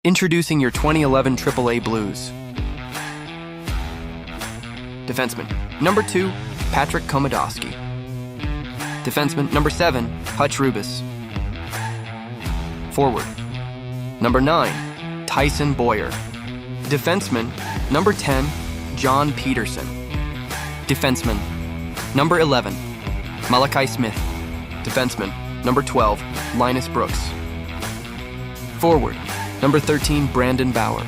Introducing your 2011 AAA Blues. Defenseman, number 2, Patrick Komodowski. Defenseman, number 7, Hutch Rubis. Forward, number 9, Tyson Boyer. Defenseman, number 10, John Peterson. Defenseman, number 11, Malachi Smith. Defenseman, number 12, Linus Brooks. Forward, number 13, Brandon Bauer.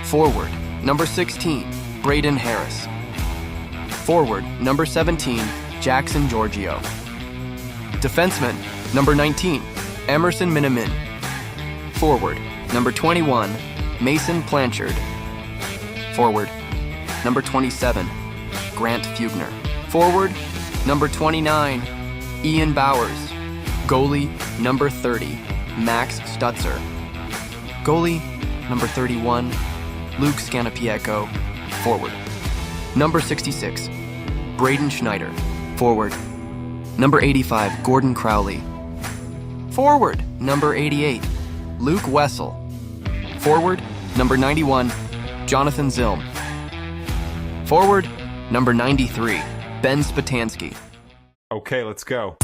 Forward, number 16, Braden Harris. Forward, number 17, Jackson Giorgio. Defenseman, number 19, Emerson Minimin. Forward, number 21, Mason Blanchard. Forward, number 27, Grant Fugner. Forward, number 29, Ian Bowers. Goalie, number 30, Max Stutzer. Goalie, number 31, Luke Scanapieko. Forward, number 66, Braden Schneider. Forward, number 85, Gordon Crowley. Forward, number 88, Luke Wessel. Forward, number 91, Jonathan Zilm. Forward, number 93, Ben Spatansky. Okay, let's go.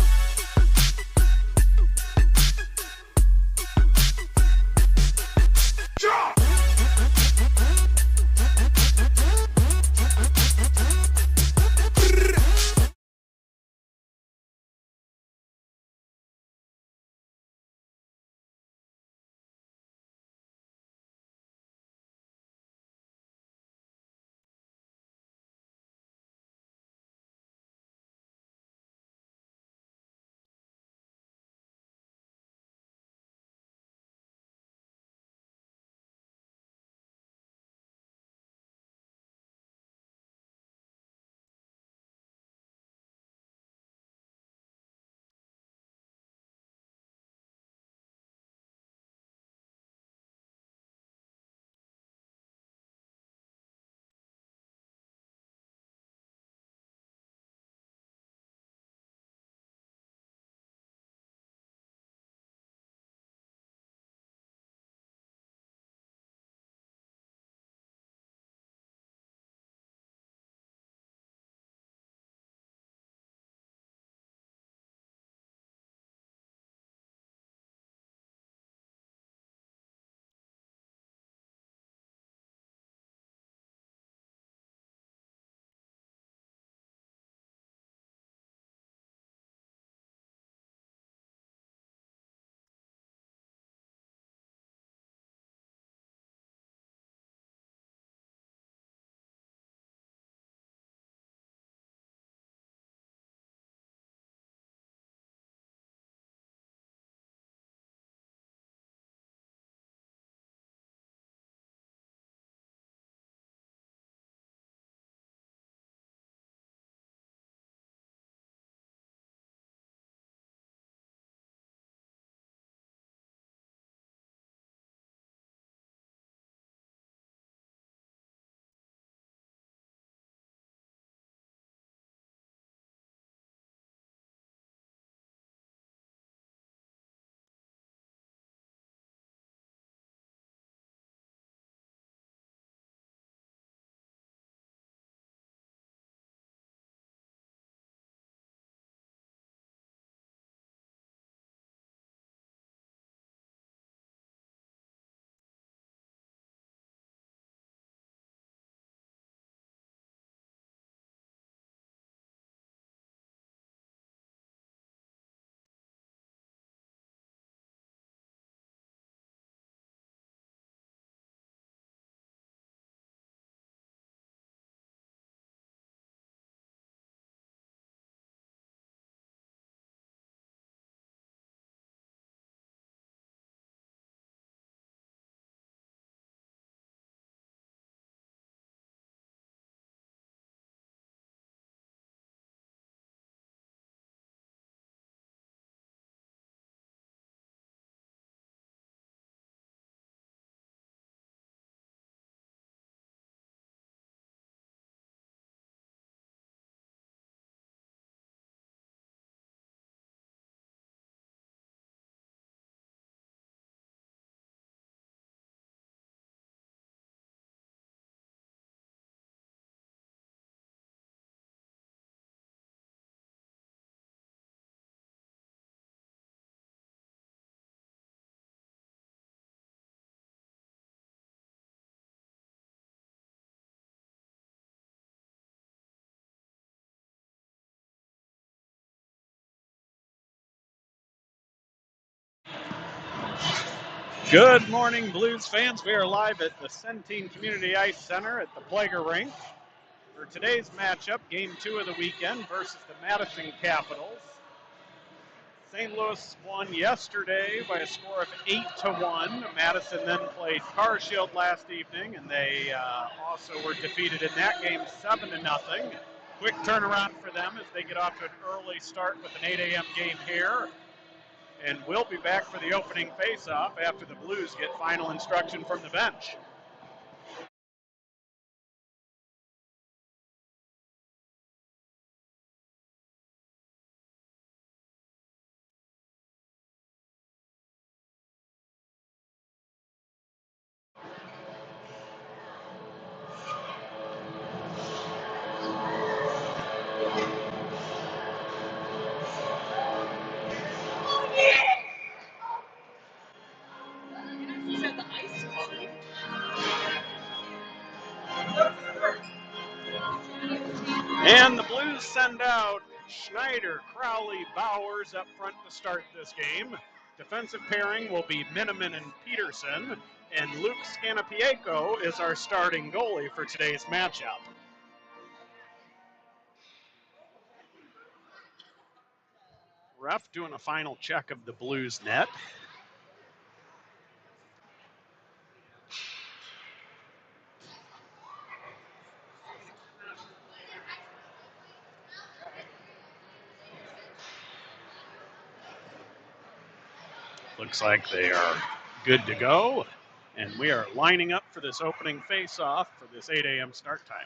Good morning, Blues fans. We are live at the Centene Community Ice Center at the Plager Rink for today's matchup, Game 2 of the weekend versus the Madison Capitols. St. Louis won yesterday by a score of 8-1. Madison then played Carshield last evening, and they also were defeated in that game 7-0. Quick turnaround for them as they get off to an early start with an 8 a.m. game here. And we'll be back for the opening face-off after the Blues get final instruction from the bench. And the Blues send out Schneider, Crowley, Bowers up front to start this game. Defensive pairing will be Miniman and Peterson, and Luke Scanapieko is our starting goalie for today's matchup. Ref doing a final check of the Blues net. Looks like they are good to go, and we are lining up for this opening face-off for this 8 a.m. start time.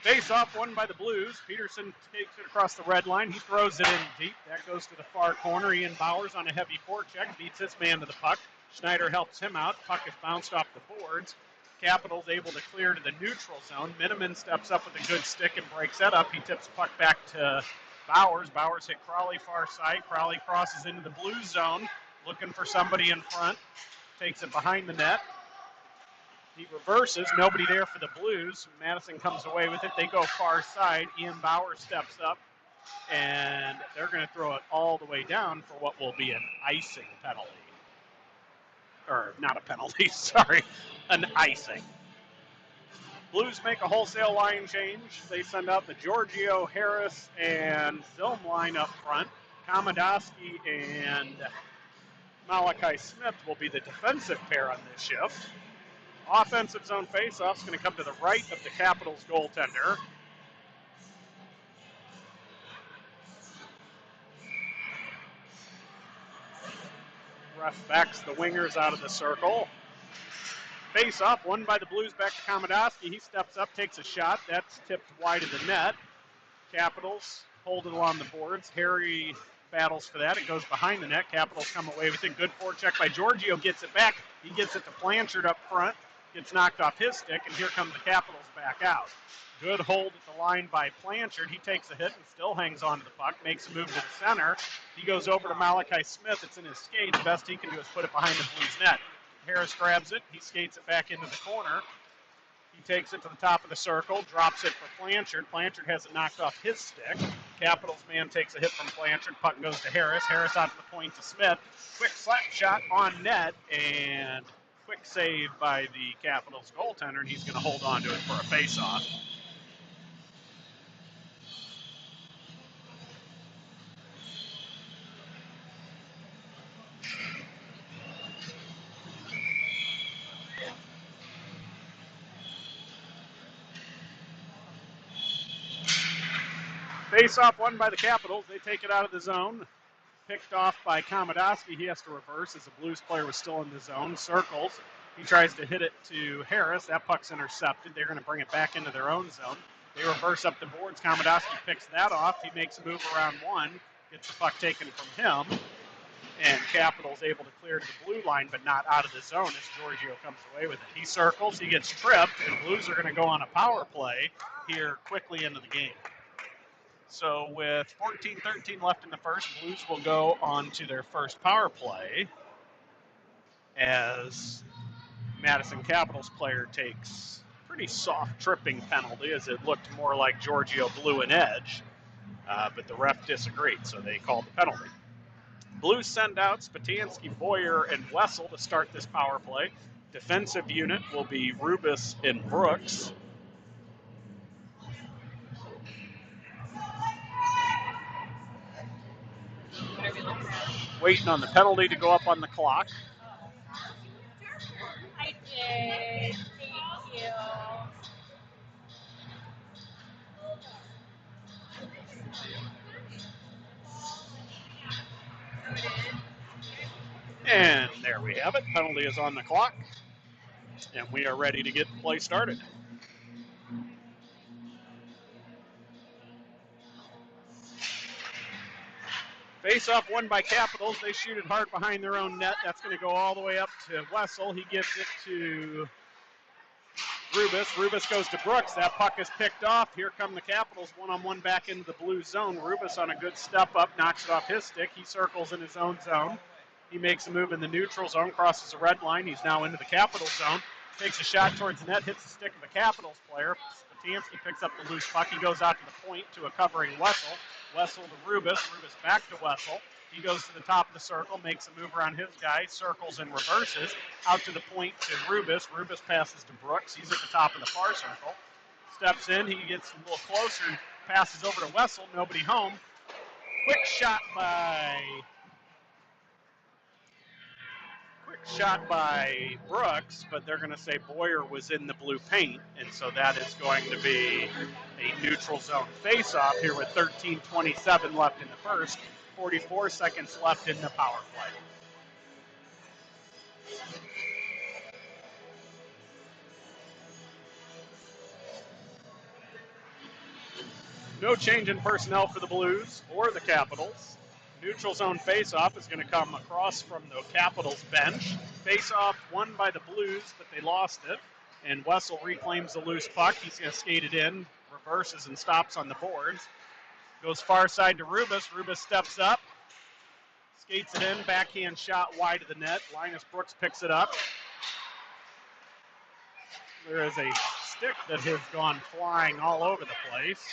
Face-off won by the Blues. Peterson takes it across the red line. He throws it in deep. That goes to the far corner. Ian Bowers on a heavy forecheck beats his man to the puck. Schneider helps him out. Puck is bounced off the boards. Capitals able to clear to the neutral zone. Miniman steps up with a good stick and breaks that up. He tips the puck back to Bowers. Bowers hit Crowley far side. Crowley crosses into the Blues zone, looking for somebody in front. Takes it behind the net. He reverses. Nobody there for the Blues. Madison comes away with it. They go far side. Ian Bowers steps up, and they're going to throw it all the way down for what will be an icing penalty. Or not a penalty, sorry, an icing. Blues make a wholesale line change. They send out the Giorgio, Harris, and Zilm line up front. Komodowski and Malachi Smith will be the defensive pair on this shift. Offensive zone faceoff is going to come to the right of the Capitals goaltender. Ref backs the wingers out of the circle. Face-off won by the Blues back to Komodowski. He steps up, takes a shot. That's tipped wide of the net. Capitals hold it along the boards. Harry battles for that. It goes behind the net. Capitals come away with it. Good forecheck by Giorgio. Gets it back. He gets it to Blanchard up front. Gets knocked off his stick, and here come the Capitals back out. Good hold at the line by Blanchard. He takes a hit and still hangs on to the puck, makes a move to the center. He goes over to Malachi Smith. It's in his skates. The best he can do is put it behind the Blues net. Harris grabs it. He skates it back into the corner. He takes it to the top of the circle, drops it for Blanchard. Blanchard has it knocked off his stick. Capitals man takes a hit from Blanchard. Puck goes to Harris. Harris out to the point to Smith. Quick slap shot on net, and quick save by the Capitals goaltender, and he's going to hold on to it for a face-off. Face-off won by the Capitals. They take it out of the zone. Picked off by Komodowski. He has to reverse as the Blues player was still in the zone. Circles. He tries to hit it to Harris. That puck's intercepted. They're going to bring it back into their own zone. They reverse up the boards. Komodowski picks that off. He makes a move around one. Gets the puck taken from him. And Capitals able to clear to the blue line, but not out of the zone as Giorgio comes away with it. He circles. He gets tripped. And Blues are going to go on a power play here quickly into the game. So with 14-13 left in the first, Blues will go on to their first power play as Madison Capitals player takes pretty soft tripping penalty as it looked more like Giorgio blew an edge, but the ref disagreed, so they called the penalty. Blues send out Spatansky, Boyer, and Wessel to start this power play. Defensive unit will be Rubis and Brooks. Waiting on the penalty to go up on the clock. I did. Thank you. And there we have it. Penalty is on the clock. And we are ready to get the play started. Face-off won by Capitals. They shoot it hard behind their own net. That's going to go all the way up to Wessel. He gives it to Rubis. Rubis goes to Brooks. That puck is picked off. Here come the Capitals one-on-one back into the blue zone. Rubis on a good step up, knocks it off his stick. He circles in his own zone. He makes a move in the neutral zone, crosses the red line. He's now into the Capitals zone. Takes a shot towards the net, hits the stick of the Capitals player. Spatansky picks up the loose puck. He goes out to the point to a covering Wessel. Wessel to Rubis. Rubis back to Wessel. He goes to the top of the circle, makes a move around his guy, circles and reverses. Out to the point to Rubis. Rubis passes to Brooks. He's at the top of the far circle. Steps in. He gets a little closer, passes over to Wessel. Nobody home. Quick shot by Brooks, but they're going to say Boyer was in the blue paint, and so that is going to be a neutral zone face-off here with 13:27 left in the first, 44 seconds left in the power play. No change in personnel for the Blues or the Capitals. Neutral zone face-off is going to come across from the Capitals bench. Face-off won by the Blues, but they lost it. And Wessel reclaims the loose puck. He's going to skate it in, reverses and stops on the boards. Goes far side to Rubis. Rubis steps up, skates it in, backhand shot wide of the net. Linus Brooks picks it up. There is a stick that has gone flying all over the place.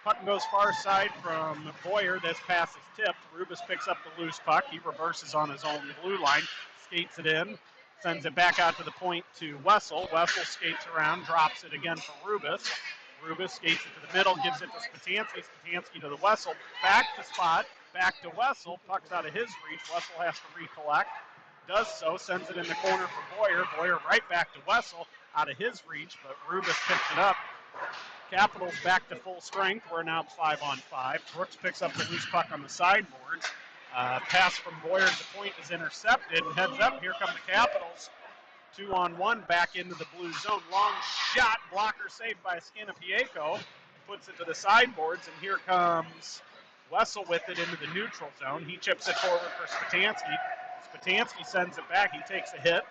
Puck goes far side from Boyer. This pass is tipped. Rubis picks up the loose puck. He reverses on his own blue line, skates it in, sends it back out to the point to Wessel. Wessel skates around, drops it again for Rubis. Rubis skates it to the middle, gives it to Spatansky. Spatansky to the Wessel. Back to spot, back to Wessel. Puck's out of his reach. Wessel has to recollect. Does so, sends it in the corner for Boyer. Boyer right back to Wessel, out of his reach, but Rubis picks it up. Capitals back to full strength. We're now 5-on-5. Brooks picks up the loose puck on the sideboards. Pass from Boyer to the point is intercepted and heads up. Here come the Capitals. 2-on-1 back into the blue zone. Long shot, blocker saved by Scanapieko. Puts it to the sideboards, and here comes Wessel with it into the neutral zone. He chips it forward for Spatansky. Spatansky sends it back. He takes a hit.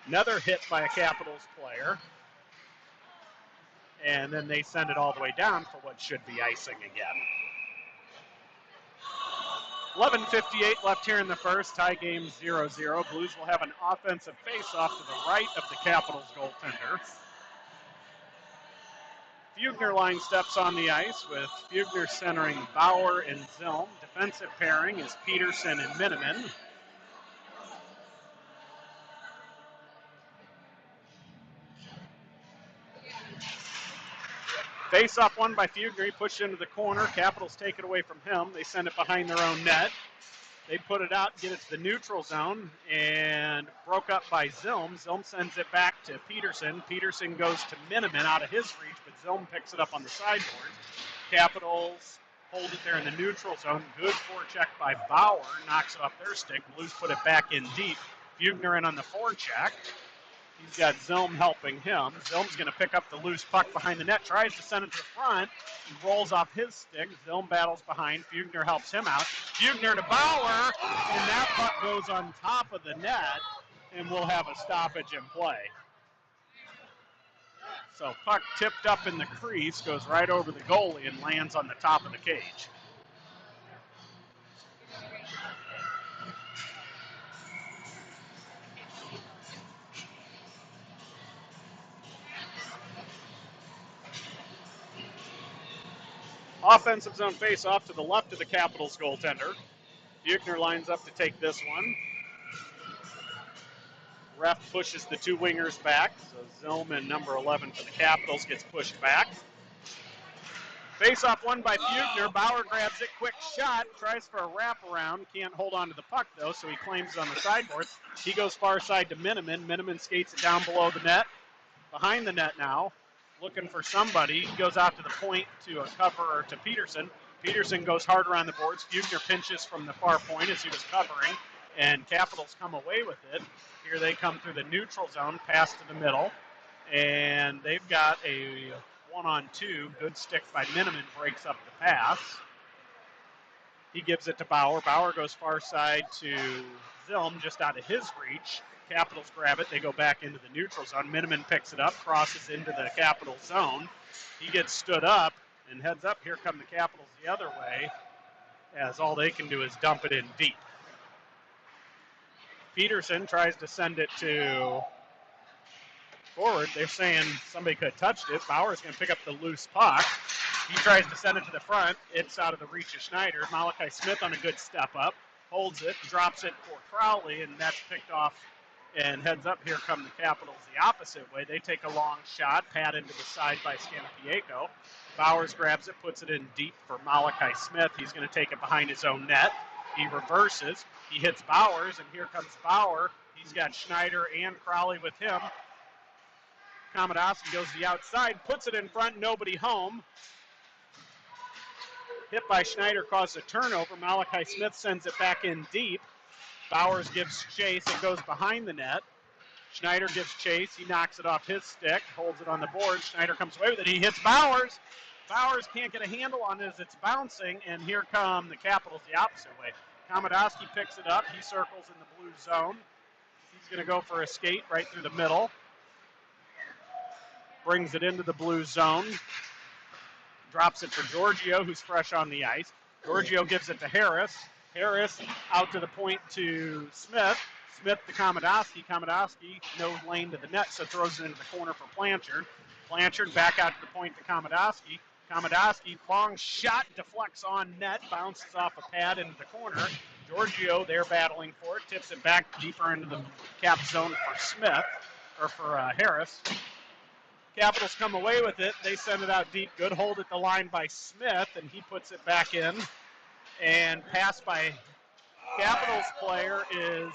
Another hit by a Capitals player. And then they send it all the way down for what should be icing again. 11:58 left here in the first. Tie game 0-0. Blues will have an offensive face-off to the right of the Capitals goaltender. Fugner line steps on the ice with Fugner centering Bauer and Zilm. Defensive pairing is Peterson and Miniman. Face-off won by Fugner. He pushed into the corner. Capitals take it away from him. They send it behind their own net. They put it out, get it to the neutral zone, and broke up by Zilm. Zilm sends it back to Peterson. Peterson goes to Miniman out of his reach, but Zilm picks it up on the sideboard. Capitals hold it there in the neutral zone. Good forecheck by Bauer. Knocks it off their stick. Blues put it back in deep. Fugner in on the forecheck. He's got Zilm helping him. Zilm's going to pick up the loose puck behind the net, tries to send it to the front. He rolls off his stick. Zilm battles behind. Fugner helps him out. Fugner to Bauer, and that puck goes on top of the net, and we'll have a stoppage in play. So puck tipped up in the crease, goes right over the goalie and lands on the top of the cage. Offensive zone face-off to the left of the Capitals goaltender. Buechner lines up to take this one. Ref pushes the two wingers back. So Zillman, number 11 for the Capitals, gets pushed back. Face-off won by Buechner. Bauer grabs it, quick shot, tries for a wraparound. Can't hold on to the puck, though, so he claims it on the sideboard. He goes far side to Miniman. Miniman skates it down below the net. Behind the net now, looking for somebody. He goes out to the point to a cover to Peterson. Peterson goes harder on the boards. Buechner pinches from the far point as he was covering, and Capitals come away with it. Here they come through the neutral zone, pass to the middle, and they've got a 1-on-2. Good stick by Miniman, breaks up the pass. He gives it to Bauer. Bauer goes far side to Zilm, just out of his reach. Capitals grab it. They go back into the neutral zone. Miniman picks it up, crosses into the Capital zone. He gets stood up and heads up. Here come the Capitals the other way, as all they can do is dump it in deep. Peterson tries to send it to forward. They're saying somebody could have touched it. Bauer's going to pick up the loose puck. He tries to send it to the front. It's out of the reach of Schneider. Malachi Smith on a good step up. Holds it, drops it for Crowley, and that's picked off and heads up. Here come the Capitals the opposite way. They take a long shot, pad into the side by Scanapieko. Bowers grabs it, puts it in deep for Malachi Smith. He's going to take it behind his own net. He reverses. He hits Bowers, and here comes Bauer. He's got Schneider and Crowley with him. Komodowski goes to the outside, puts it in front, nobody home. Hit by Schneider caused a turnover. Malachi Smith sends it back in deep. Bowers gives chase. It goes behind the net. Schneider gives chase. He knocks it off his stick, holds it on the board. Schneider comes away with it. He hits Bowers. Bowers can't get a handle on it as it's bouncing, and here come the Capitals the opposite way. Komodowski picks it up. He circles in the blue zone. He's going to go for a skate right through the middle. Brings it into the blue zone. Drops it for Giorgio, who's fresh on the ice. Giorgio gives it to Harris. Harris out to the point to Smith. Smith to Komodowski. Komodowski, no lane to the net, so throws it into the corner for Blanchard. Blanchard back out to the point to Komodowski. Komodowski, long shot, deflects on net, bounces off a pad into the corner. Giorgio, they're battling for it, tips it back deeper into the cap zone for Smith, or for Harris. Capitals come away with it. They send it out deep. Good hold at the line by Smith, and he puts it back in. And pass by Capitals player is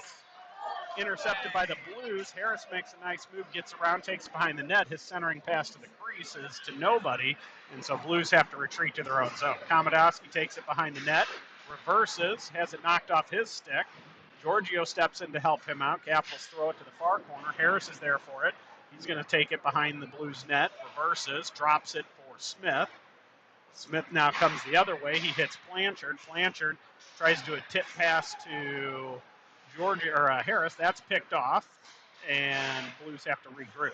intercepted by the Blues. Harris makes a nice move, gets around, takes behind the net. His centering pass to the crease is to nobody, and so Blues have to retreat to their own zone. Komodowski takes it behind the net, reverses, has it knocked off his stick. Giorgio steps in to help him out. Capitals throw it to the far corner. Harris is there for it. He's going to take it behind the Blues net, reverses, drops it for Smith. Smith now comes the other way. He hits Blanchard. Blanchard tries to do a tip pass to Harris. That's picked off, and Blues have to regroup.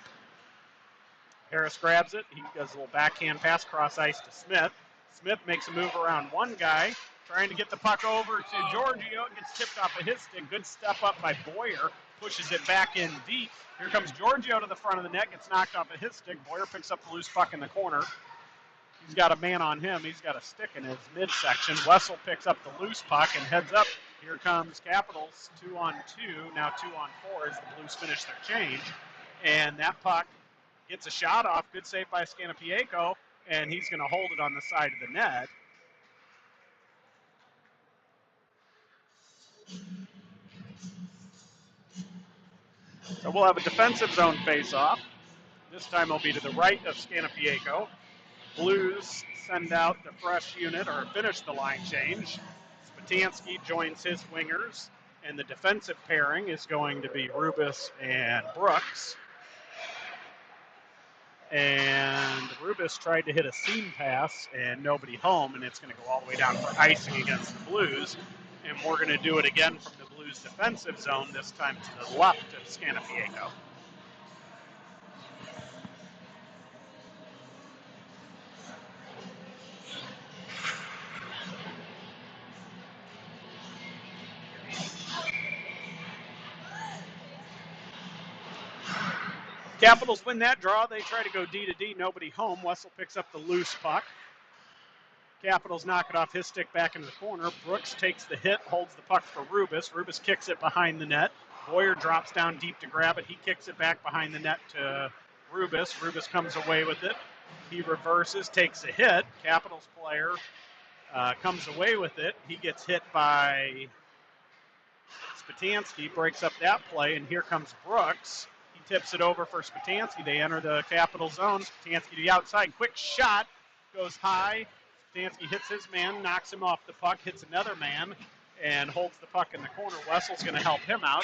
Harris grabs it. He does a little backhand pass cross ice to Smith. Smith makes a move around one guy, trying to get the puck over to Giorgio. It gets tipped off of his stick. Good step up by Boyer. Pushes it back in deep. Here comes Giorgio to the front of the net. Gets knocked off of his stick. Boyer picks up the loose puck in the corner. He's got a man on him. He's got a stick in his midsection. Wessel picks up the loose puck and heads up. Here comes Capitals 2-on-2, now 2-on-4 as the Blues finish their change. And that puck gets a shot off. Good save by Scanapieko, and he's going to hold it on the side of the net. So we'll have a defensive zone face-off. This time it'll be to the right of Scanapieko. Blues send out the fresh unit, or finish the line change. Spatansky joins his wingers, and the defensive pairing is going to be Rubis and Brooks. And Rubis tried to hit a seam pass, and nobody home, and it's going to go all the way down for icing against the Blues. And we're going to do it again from the Blues defensive zone, this time to the left of Scanapieko. Capitals win that draw. They try to go D to D, nobody home. Wessel picks up the loose puck. Capitals knock it off his stick back into the corner. Brooks takes the hit, holds the puck for Rubis. Rubis kicks it behind the net. Boyer drops down deep to grab it. He kicks it back behind the net to Rubis. Rubis comes away with it. He reverses, takes a hit. Capitals player comes away with it. He gets hit by Spatansky, breaks up that play, and here comes Brooks. He tips it over for Spatansky. They enter the Capital zone. Spatansky to the outside. Quick shot. Goes high. Spatansky hits his man, knocks him off the puck, hits another man, and holds the puck in the corner. Wessel's going to help him out.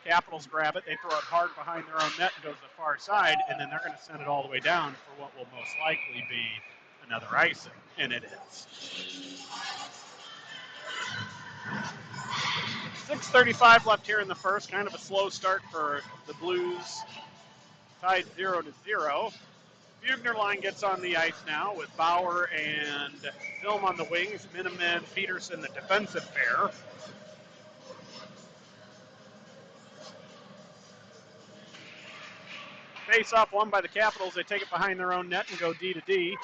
Capitals grab it. They throw it hard behind their own net and goes to the far side, and then they're going to send it all the way down for what will most likely be another icing, and it is. 6:35 left here in the first. Kind of a slow start for the Blues. Tied 0-0. Bugner line gets on the ice now with Bauer and Film on the wings. Miniman, Peterson, the defensive pair. Face-off won by the Capitals. They take it behind their own net and go D to D.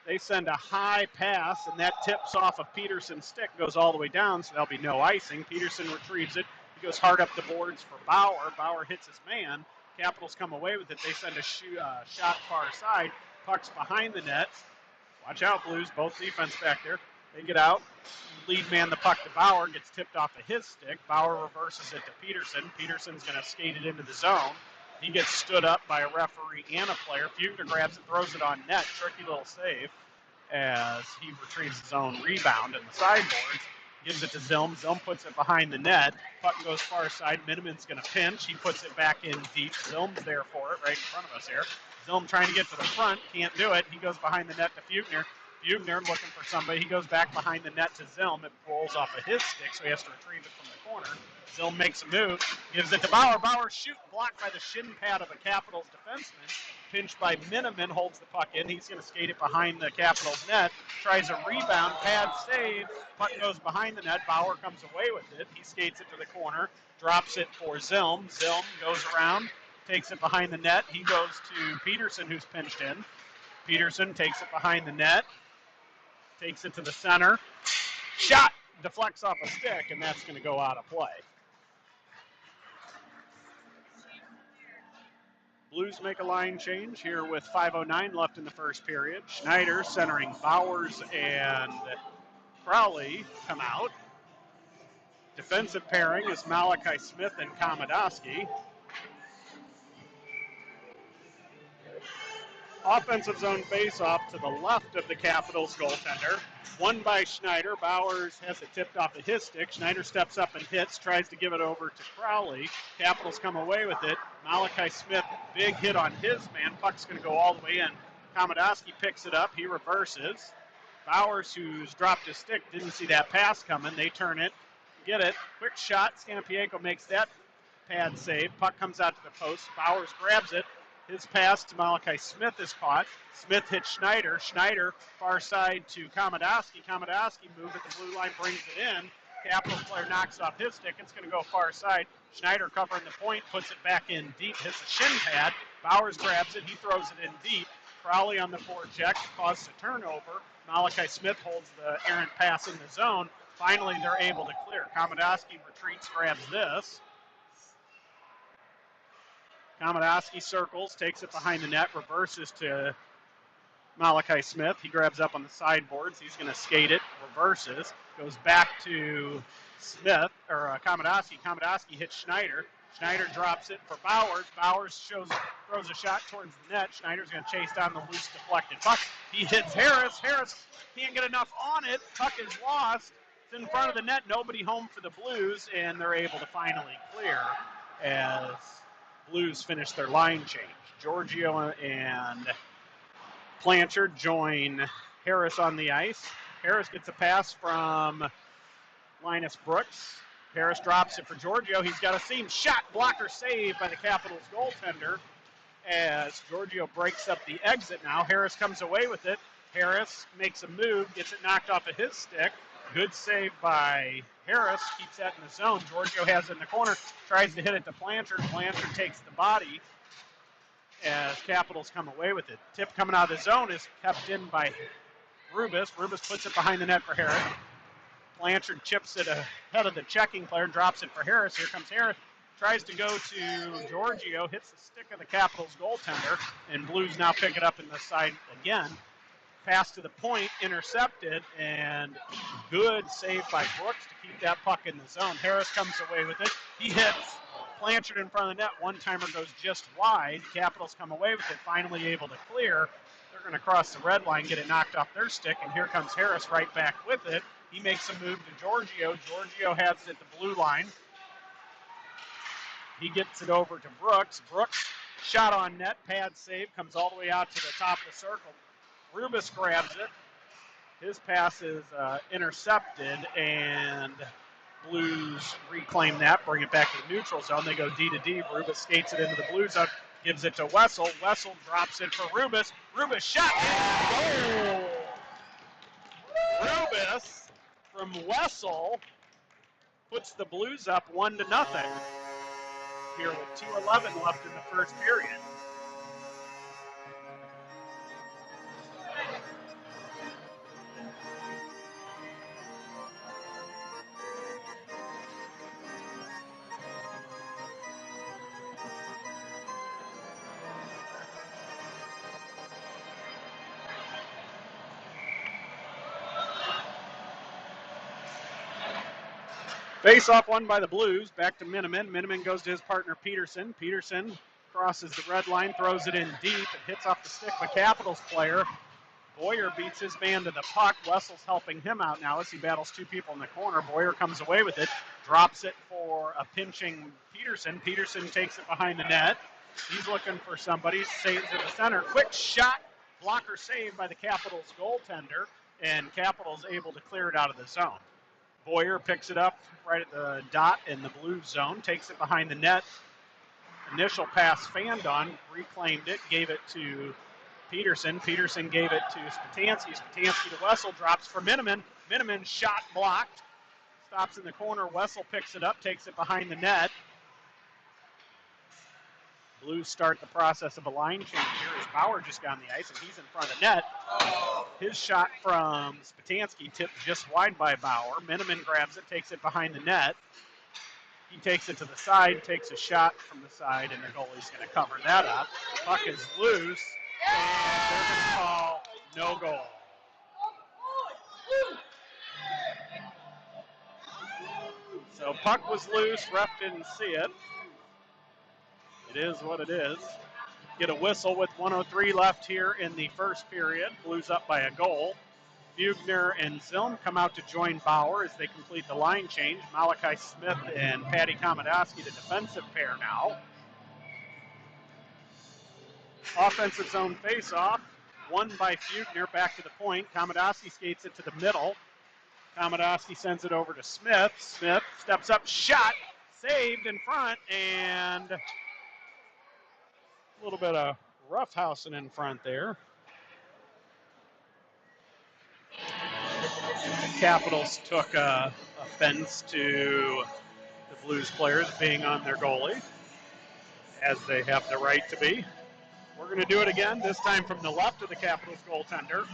They send a high pass, and that tips off of Peterson's stick, goes all the way down, so there'll be no icing. Peterson retrieves it. He goes hard up the boards for Bauer. Bauer hits his man. Capitals come away with it. They send a shot far side. Puck's behind the net. Watch out, Blues. Both defense back there. They get out. Lead man the puck to Bauer. Gets tipped off of his stick. Bauer reverses it to Peterson. Peterson's going to skate it into the zone. He gets stood up by a referee and a player. Bugner grabs it, throws it on net. Tricky little save as he retrieves his own rebound in the sideboards. Gives it to Zilm. Zilm puts it behind the net. Puck goes far side. Miniman's going to pinch. He puts it back in deep. Zilm's there for it right in front of us here. Zilm trying to get to the front. Can't do it. He goes behind the net to Bugner. Bugner looking for somebody. He goes back behind the net to Zilm. It rolls off of his stick, so he has to retrieve it from the corner. Zilm makes a move. Gives it to Bauer. Bauer shoot blocked by the shin pad of a Capitals defenseman. Pinched by Miniman, holds the puck in. He's going to skate it behind the Capitals net. Tries a rebound, pad save. Puck goes behind the net. Bauer comes away with it. He skates it to the corner, drops it for Zilm. Zilm goes around, takes it behind the net. He goes to Peterson, who's pinched in. Peterson takes it behind the net, takes it to the center. Shot deflects off a stick, and that's going to go out of play. Blues make a line change here with 5:09 left in the first period. Schneider centering Bowers and Crowley come out. Defensive pairing is Malachi Smith and Komodowski. Offensive zone faceoff to the left of the Capitals goaltender. Won by Schneider. Bowers has it tipped off of his stick. Schneider steps up and hits, tries to give it over to Crowley. Capitals come away with it. Malachi Smith, big hit on his man. Puck's going to go all the way in. Komodowski picks it up. He reverses. Bowers, who's dropped his stick, didn't see that pass coming. They turn it, get it. Quick shot. Stampienko makes that pad save. Puck comes out to the post. Bowers grabs it. His pass to Malachi Smith is caught. Smith hits Schneider. Schneider far side to Komodowski. Komodowski moved at the blue line, brings it in. Capitals player knocks off his stick. It's going to go far side. Schneider covering the point, puts it back in deep, hits the shin pad. Bowers grabs it. He throws it in deep. Crowley on the forecheck causes a turnover. Malachi Smith holds the errant pass in the zone. Finally, they're able to clear. Komodowski retreats, grabs this. Komodowski circles, takes it behind the net, reverses to Malachi Smith. He grabs up on the sideboards. He's going to skate it, reverses, goes back to Smith, or Komodowski. Komodowski hits Schneider. Schneider drops it for Bowers. Bowers throws a shot towards the net. Schneider's going to chase down the loose deflected puck. He hits Harris. Harris can't get enough on it. Puck is lost. It's in front of the net. Nobody home for the Blues, and they're able to finally clear as Blues finish their line change. Giorgio and Blanchard join Harris on the ice. Harris gets a pass from Linus Brooks. Harris drops it for Giorgio. He's got a seam shot, blocker save by the Capitals goaltender as Giorgio breaks up the exit now. Harris comes away with it. Harris makes a move, gets it knocked off of his stick. Good save by Harris, keeps that in the zone. Giorgio has it in the corner, tries to hit it to Blanchard. Blanchard takes the body as Capitals come away with it. Tip coming out of the zone is kept in by Rubis. Rubis puts it behind the net for Harris. Blanchard chips it ahead of the checking player, drops it for Harris. Here comes Harris. Tries to go to Giorgio, hits the stick of the Capitals goaltender, and Blues now pick it up in the side again. Pass to the point, intercepted, and good save by Brooks to keep that puck in the zone. Harris comes away with it. He hits Blanchard in front of the net. One-timer goes just wide. Capitals come away with it, finally able to clear. They're going to cross the red line, get it knocked off their stick, and here comes Harris right back with it. He makes a move to Giorgio. Giorgio has it at the blue line. He gets it over to Brooks. Brooks, shot on net, pad save, comes all the way out to the top of the circle. Rubis grabs it. His pass is intercepted, and Blues reclaim that, bring it back to the neutral zone. They go D to D. Rubis skates it into the blue zone, gives it to Wessel. Wessel drops it for Rubis. Rubis shot and goal! Rubis from Wessel puts the Blues up 1-0 here with 2:11 left in the first period. Face-off won by the Blues. Back to Miniman. Miniman goes to his partner Peterson. Peterson crosses the red line, throws it in deep. It hits off the stick of a Capitals player. Boyer beats his man to the puck. Wessel's helping him out now as he battles two people in the corner. Boyer comes away with it, drops it for a pinching Peterson. Peterson takes it behind the net. He's looking for somebody, saves in the center. Quick shot, blocker saved by the Capitals goaltender, and Capitals able to clear it out of the zone. Boyer picks it up right at the dot in the blue zone, takes it behind the net. Initial pass fanned on, reclaimed it, gave it to Peterson. Peterson gave it to Spatansky. Spatansky to Wessel, drops for Miniman. Miniman shot blocked. Stops in the corner. Wessel picks it up, takes it behind the net. Blues start the process of a line change here as Bauer just got on the ice and he's in front of the net. His shot from Spatansky tipped just wide by Bauer. Miniman grabs it, takes it behind the net. He takes it to the side, takes a shot from the side, and the goalie's going to cover that up. Puck is loose, and they're going to call no goal. So puck was loose, ref didn't see it. It is what it is. Get a whistle with 1:03 left here in the first period. Blues up by a goal. Bugner and Zilm come out to join Bauer as they complete the line change. Malachi Smith and Patty Komodowski, the defensive pair now. Offensive zone face-off, won by Bugner, back to the point. Komodowski skates it to the middle. Komodowski sends it over to Smith. Smith steps up, shot, saved in front, and a little bit of roughhousing in front there. The Capitals took offense to the Blues players being on their goalie, as they have the right to be. We're going to do it again, this time from the left of the Capitals goaltender.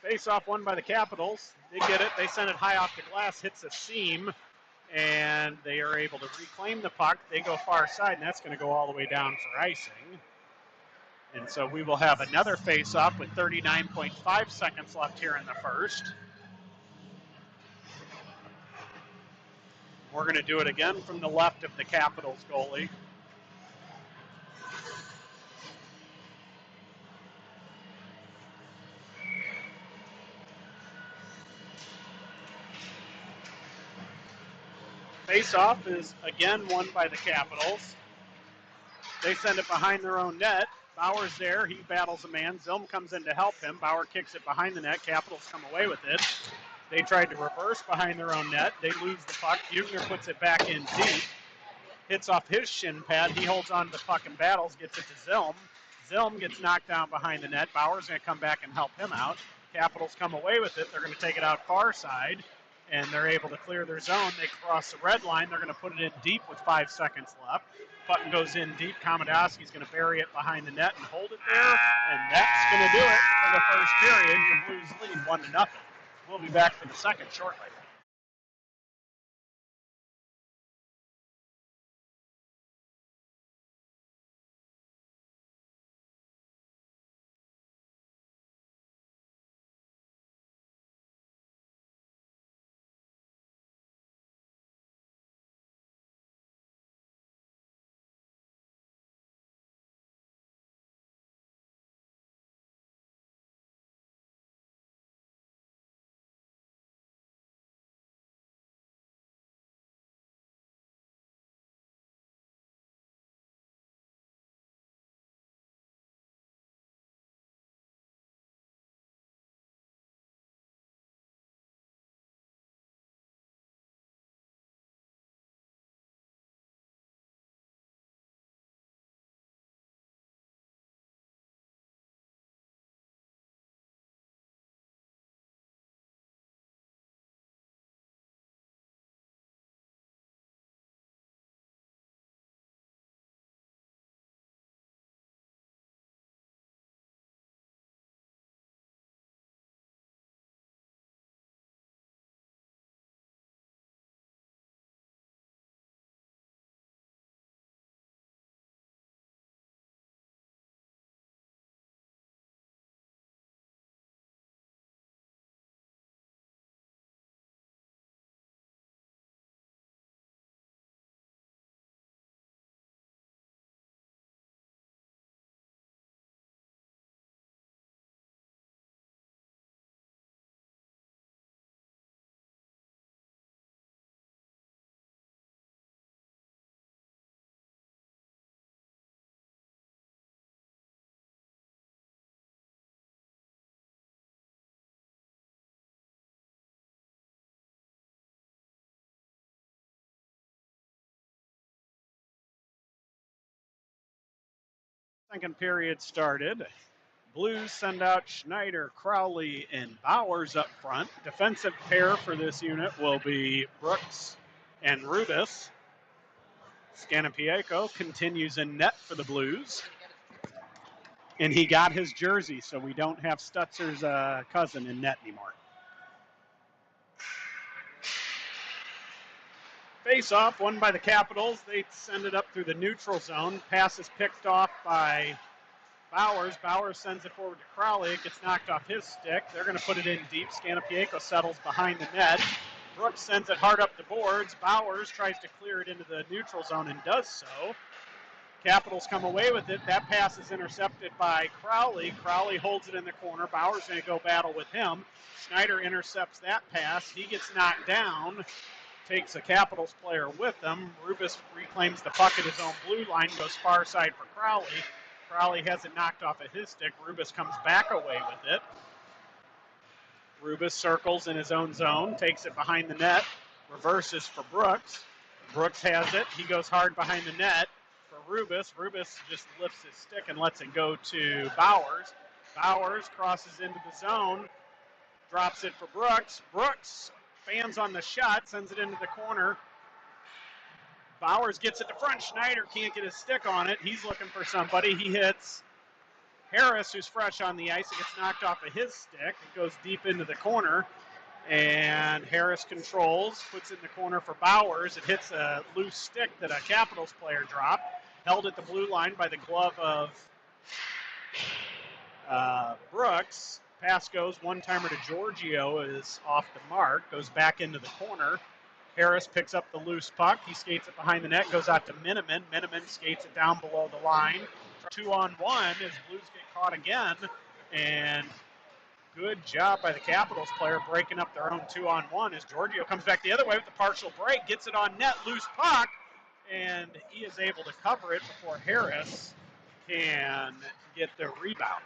Face-off won by the Capitals. They get it. They send it high off the glass, hits a seam, and they are able to reclaim the puck. They go far side, and that's going to go all the way down for icing. And so we will have another face-off with 39.5 seconds left here in the first. We're going to do it again from the left of the Capitals goalie. Face-off is again won by the Capitals. They send it behind their own net. Bauer's there. He battles a man. Zilm comes in to help him. Bauer kicks it behind the net. Capitals come away with it. They tried to reverse behind their own net. They lose the puck. Bugner puts it back in deep. Hits off his shin pad. He holds on to the puck and battles. Gets it to Zilm. Zilm gets knocked down behind the net. Bauer's going to come back and help him out. Capitals come away with it. They're going to take it out far side. and they're able to clear their zone. They cross the red line. They're going to put it in deep with 5 seconds left. Button goes in deep. Komodowski's going to bury it behind the net and hold it there, and that's going to do it for the first period. The Blues lead 1-0. We'll be back for the second shortly. Second period started. Blues send out Schneider, Crowley, and Bowers up front. Defensive pair for this unit will be Brooks and Rubis. Scanapieko continues in net for the Blues. And he got his jersey, so we don't have Stutzer's cousin in net anymore. Face off, won by the Capitals. They send it up through the neutral zone. Pass is picked off by Bowers. Bowers sends it forward to Crowley. It gets knocked off his stick. They're going to put it in deep. Scanapieko settles behind the net. Brooks sends it hard up the boards. Bowers tries to clear it into the neutral zone and does so. Capitals come away with it. That pass is intercepted by Crowley. Crowley holds it in the corner. Bowers going to go battle with him. Schneider intercepts that pass. He gets knocked down. Takes a Capitals player with him. Rubis reclaims the puck at his own blue line, goes far side for Crowley. Crowley has it knocked off of his stick. Rubis comes back away with it. Rubis circles in his own zone, takes it behind the net, reverses for Brooks. Brooks has it. He goes hard behind the net for Rubis. Rubis just lifts his stick and lets it go to Bowers. Bowers crosses into the zone, drops it for Brooks. Brooks fans on the shot, sends it into the corner. Bowers gets it to front. Schneider can't get his stick on it. He's looking for somebody. He hits Harris, who's fresh on the ice. It gets knocked off of his stick. It goes deep into the corner. And Harris controls, puts it in the corner for Bowers. It hits a loose stick that a Capitals player dropped. Held at the blue line by the glove of Brooks. Pass goes, one-timer to Giorgio is off the mark, goes back into the corner. Harris picks up the loose puck. He skates it behind the net, goes out to Miniman. Miniman skates it down below the line. 2-on-1 as Blues get caught again. And good job by the Capitals player breaking up their own 2-on-1 as Giorgio comes back the other way with the partial break, gets it on net, loose puck, and he is able to cover it before Harris can get the rebound.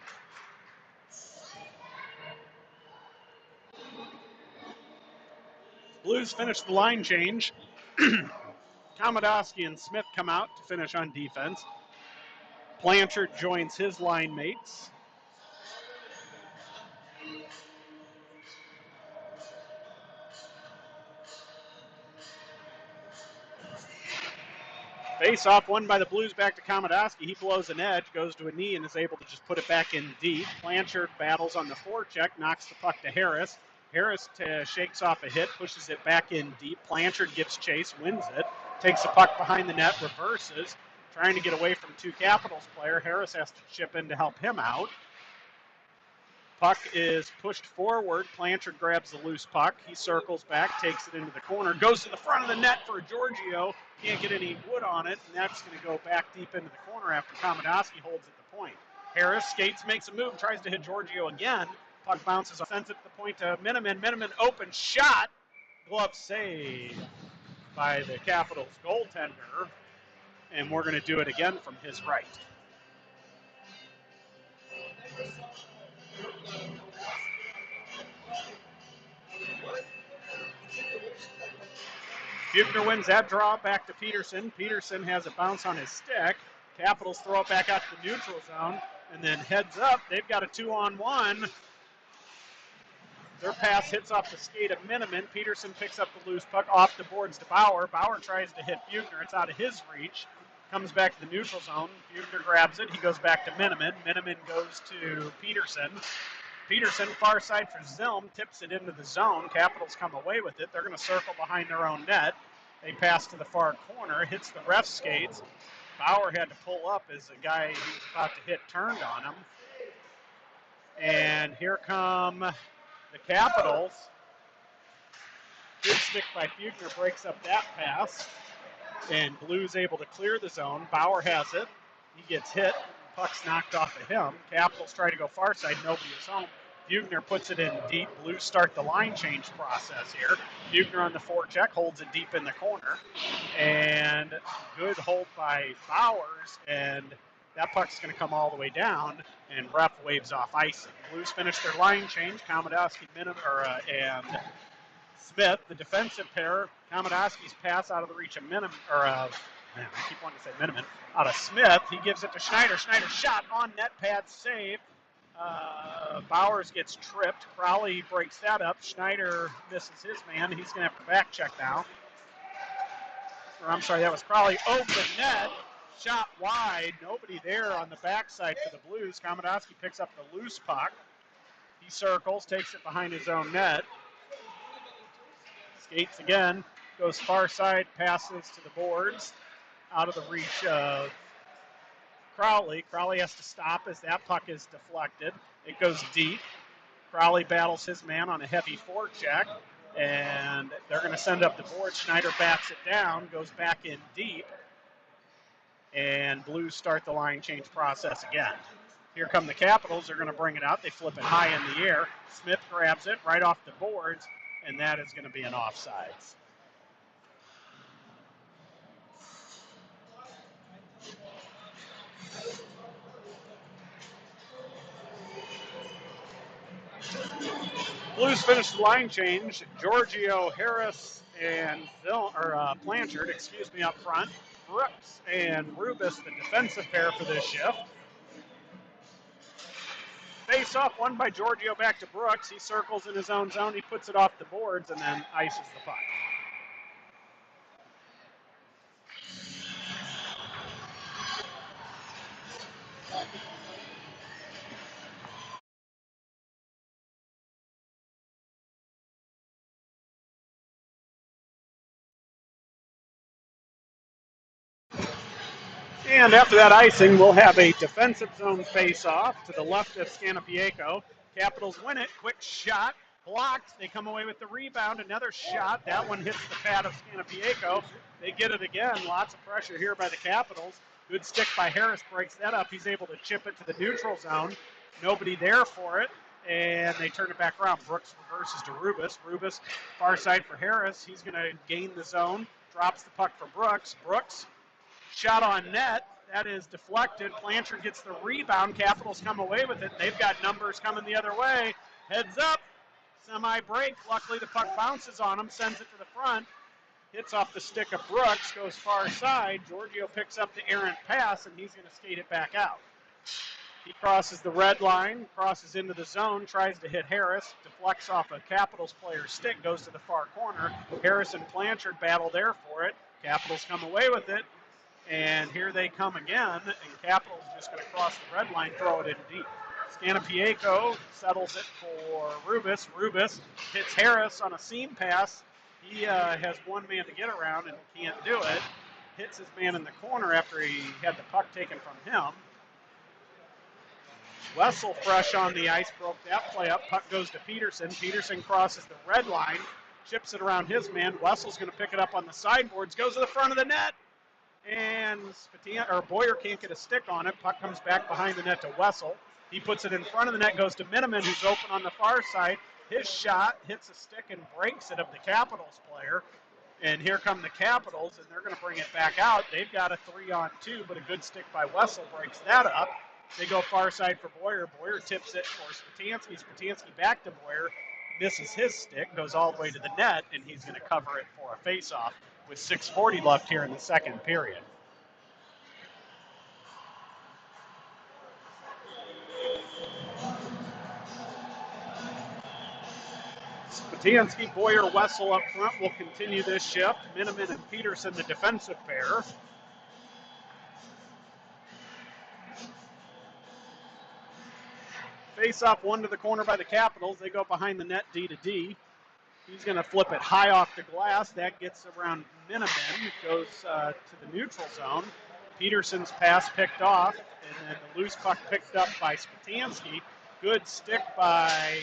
Blues finish the line change. Komodowski and Smith come out to finish on defense. Blanchard joins his line mates. Face off won by the Blues back to Komodowski. He blows an edge, goes to a knee, and is able to just put it back in deep. Blanchard battles on the forecheck, knocks the puck to Harris. Harris shakes off a hit, pushes it back in deep. Blanchard gives chase, wins it, takes the puck behind the net, reverses, trying to get away from two Capitals player. Harris has to chip in to help him out. Puck is pushed forward. Blanchard grabs the loose puck. He circles back, takes it into the corner, goes to the front of the net for Giorgio. Can't get any wood on it, and that's going to go back deep into the corner after Komodowski holds at the point. Harris skates, makes a move, tries to hit Giorgio again. Puck bounces, sends it to the point to Miniman. Miniman open shot. Glove save by the Capitals goaltender, and we're going to do it again from his right. Buechner wins that draw back to Peterson. Peterson has a bounce on his stick. Capitals throw it back out to the neutral zone, and then heads up. They've got a 2-on-1. Their pass hits off the skate of Miniman. Peterson picks up the loose puck off the boards to Bauer. Bauer tries to hit Buechner. It's out of his reach. Comes back to the neutral zone. Buechner grabs it. He goes back to Miniman. Miniman goes to Peterson. Peterson, far side for Zilm, tips it into the zone. Capitals come away with it. They're going to circle behind their own net. They pass to the far corner, hits the ref skates. Bauer had to pull up as the guy he was about to hit turned on him. And here come the Capitals. Good stick by Buechner breaks up that pass. And Blue's able to clear the zone. Bauer has it. He gets hit. Puck's knocked off of him. Capitals try to go far side. Nobody is home. Buechner puts it in deep. Blues start the line change process here. Buechner on the forecheck holds it deep in the corner. And good hold by Bowers. And that puck's going to come all the way down. And ref waves off icing. Blues finish their line change. Komodowski and Smith, the defensive pair. Komodowski's pass out of the reach of I keep wanting to say Miniman. Out of Smith, he gives it to Schneider. Schneider shot on net pad save. Bowers gets tripped. Crowley breaks that up. Schneider misses his man. He's going to have to back check now. That was Crowley. Open net. Shot wide. Nobody there on the backside for the Blues. Komodowski picks up the loose puck. He circles, takes it behind his own net. Skates again. Goes far side, passes to the boards. Out of the reach of Crowley. Crowley has to stop as that puck is deflected. It goes deep. Crowley battles his man on a heavy forecheck, and they're going to send up the board. Schneider bats it down, goes back in deep, and Blues start the line change process again. Here come the Capitals. They're going to bring it out. They flip it high in the air. Smith grabs it right off the boards, and that is going to be an offsides. Blues finish the line change. Giorgio, Harris, and Blanchard, up front. Brooks and Rubis, the defensive pair for this shift. Face off, won by Giorgio back to Brooks. He circles in his own zone. He puts it off the boards and then ices the puck. And after that icing, we'll have a defensive zone face-off to the left of Scanapieko. Capitals win it. Quick shot. Blocked. They come away with the rebound. Another shot. That one hits the pad of Scanapieko. They get it again. Lots of pressure here by the Capitals. Good stick by Harris. Breaks that up. He's able to chip it to the neutral zone. Nobody there for it. And they turn it back around. Brooks reverses to Rubis. Rubis, far side for Harris. He's going to gain the zone. Drops the puck for Brooks. Brooks. Shot on net. That is deflected. Blanchard gets the rebound. Capitals come away with it. They've got numbers coming the other way. Heads up. Semi-break. Luckily, the puck bounces on him. Sends it to the front. Hits off the stick of Brooks. Goes far side. Giorgio picks up the errant pass, and he's going to skate it back out. He crosses the red line. Crosses into the zone. Tries to hit Harris. Deflects off a Capitals player's stick. Goes to the far corner. Harris and Blanchard battle there for it. Capitals come away with it. And here they come again, and Capitals just going to cross the red line, throw it in deep. Scanapieko settles it for Rubis. Rubis hits Harris on a seam pass. He has one man to get around and can't do it. Hits his man in the corner after he had the puck taken from him. Wessel fresh on the ice, broke that play up. Puck goes to Peterson. Peterson crosses the red line, chips it around his man. Wessel's going to pick it up on the sideboards, goes to the front of the net, and Boyer can't get a stick on it. Puck comes back behind the net to Wessel. He puts it in front of the net, goes to Miniman, who's open on the far side. His shot hits a stick and breaks it of the Capitals player. And here come the Capitals, and they're going to bring it back out. They've got a 3-on-2, but a good stick by Wessel breaks that up. They go far side for Boyer. Boyer tips it for Spatansky. Spatansky back to Boyer, misses his stick, goes all the way to the net, and he's going to cover it for a face-off with 6:40 left here in the second period. Spatansky, Boyer, Wessel up front will continue this shift. Miniman and Peterson, the defensive pair. Face off one to the corner by the Capitals. They go behind the net D to D. He's going to flip it high off the glass. That gets around Miniman, goes to the neutral zone. Peterson's pass picked off, and then the loose puck picked up by Spatansky. Good stick by,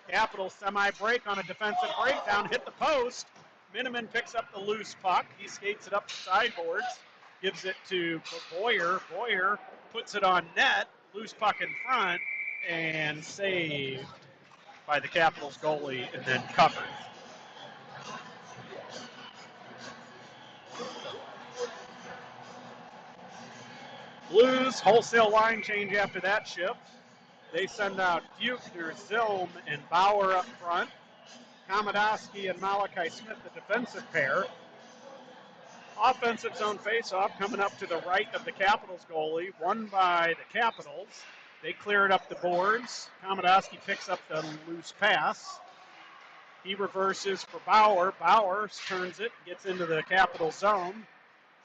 Capitals semi-break on a defensive breakdown, hit the post. Miniman picks up the loose puck. He skates it up the sideboards, gives it to Boyer. Boyer puts it on net, loose puck in front, and saved by the Capitals goalie and then covered. Blues wholesale line change after that shift. They send out Fuchner, Zilm, and Bauer up front. Komodowski and Malachi Smith, the defensive pair. Offensive zone faceoff coming up to the right of the Capitals goalie, won by the Capitals. They clear it up the boards. Komodowski picks up the loose pass. He reverses for Bauer. Bauer turns it, gets into the Capitals zone,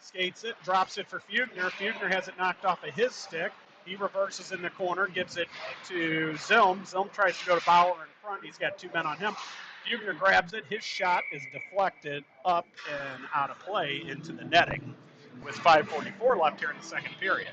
skates it, drops it for Fuchner. Fuchner has it knocked off of his stick. He reverses in the corner, gives it to Zilm. Zilm tries to go to Bauer in front. He's got two men on him. Fuchner grabs it. His shot is deflected up and out of play into the netting with 5:44 left here in the second period.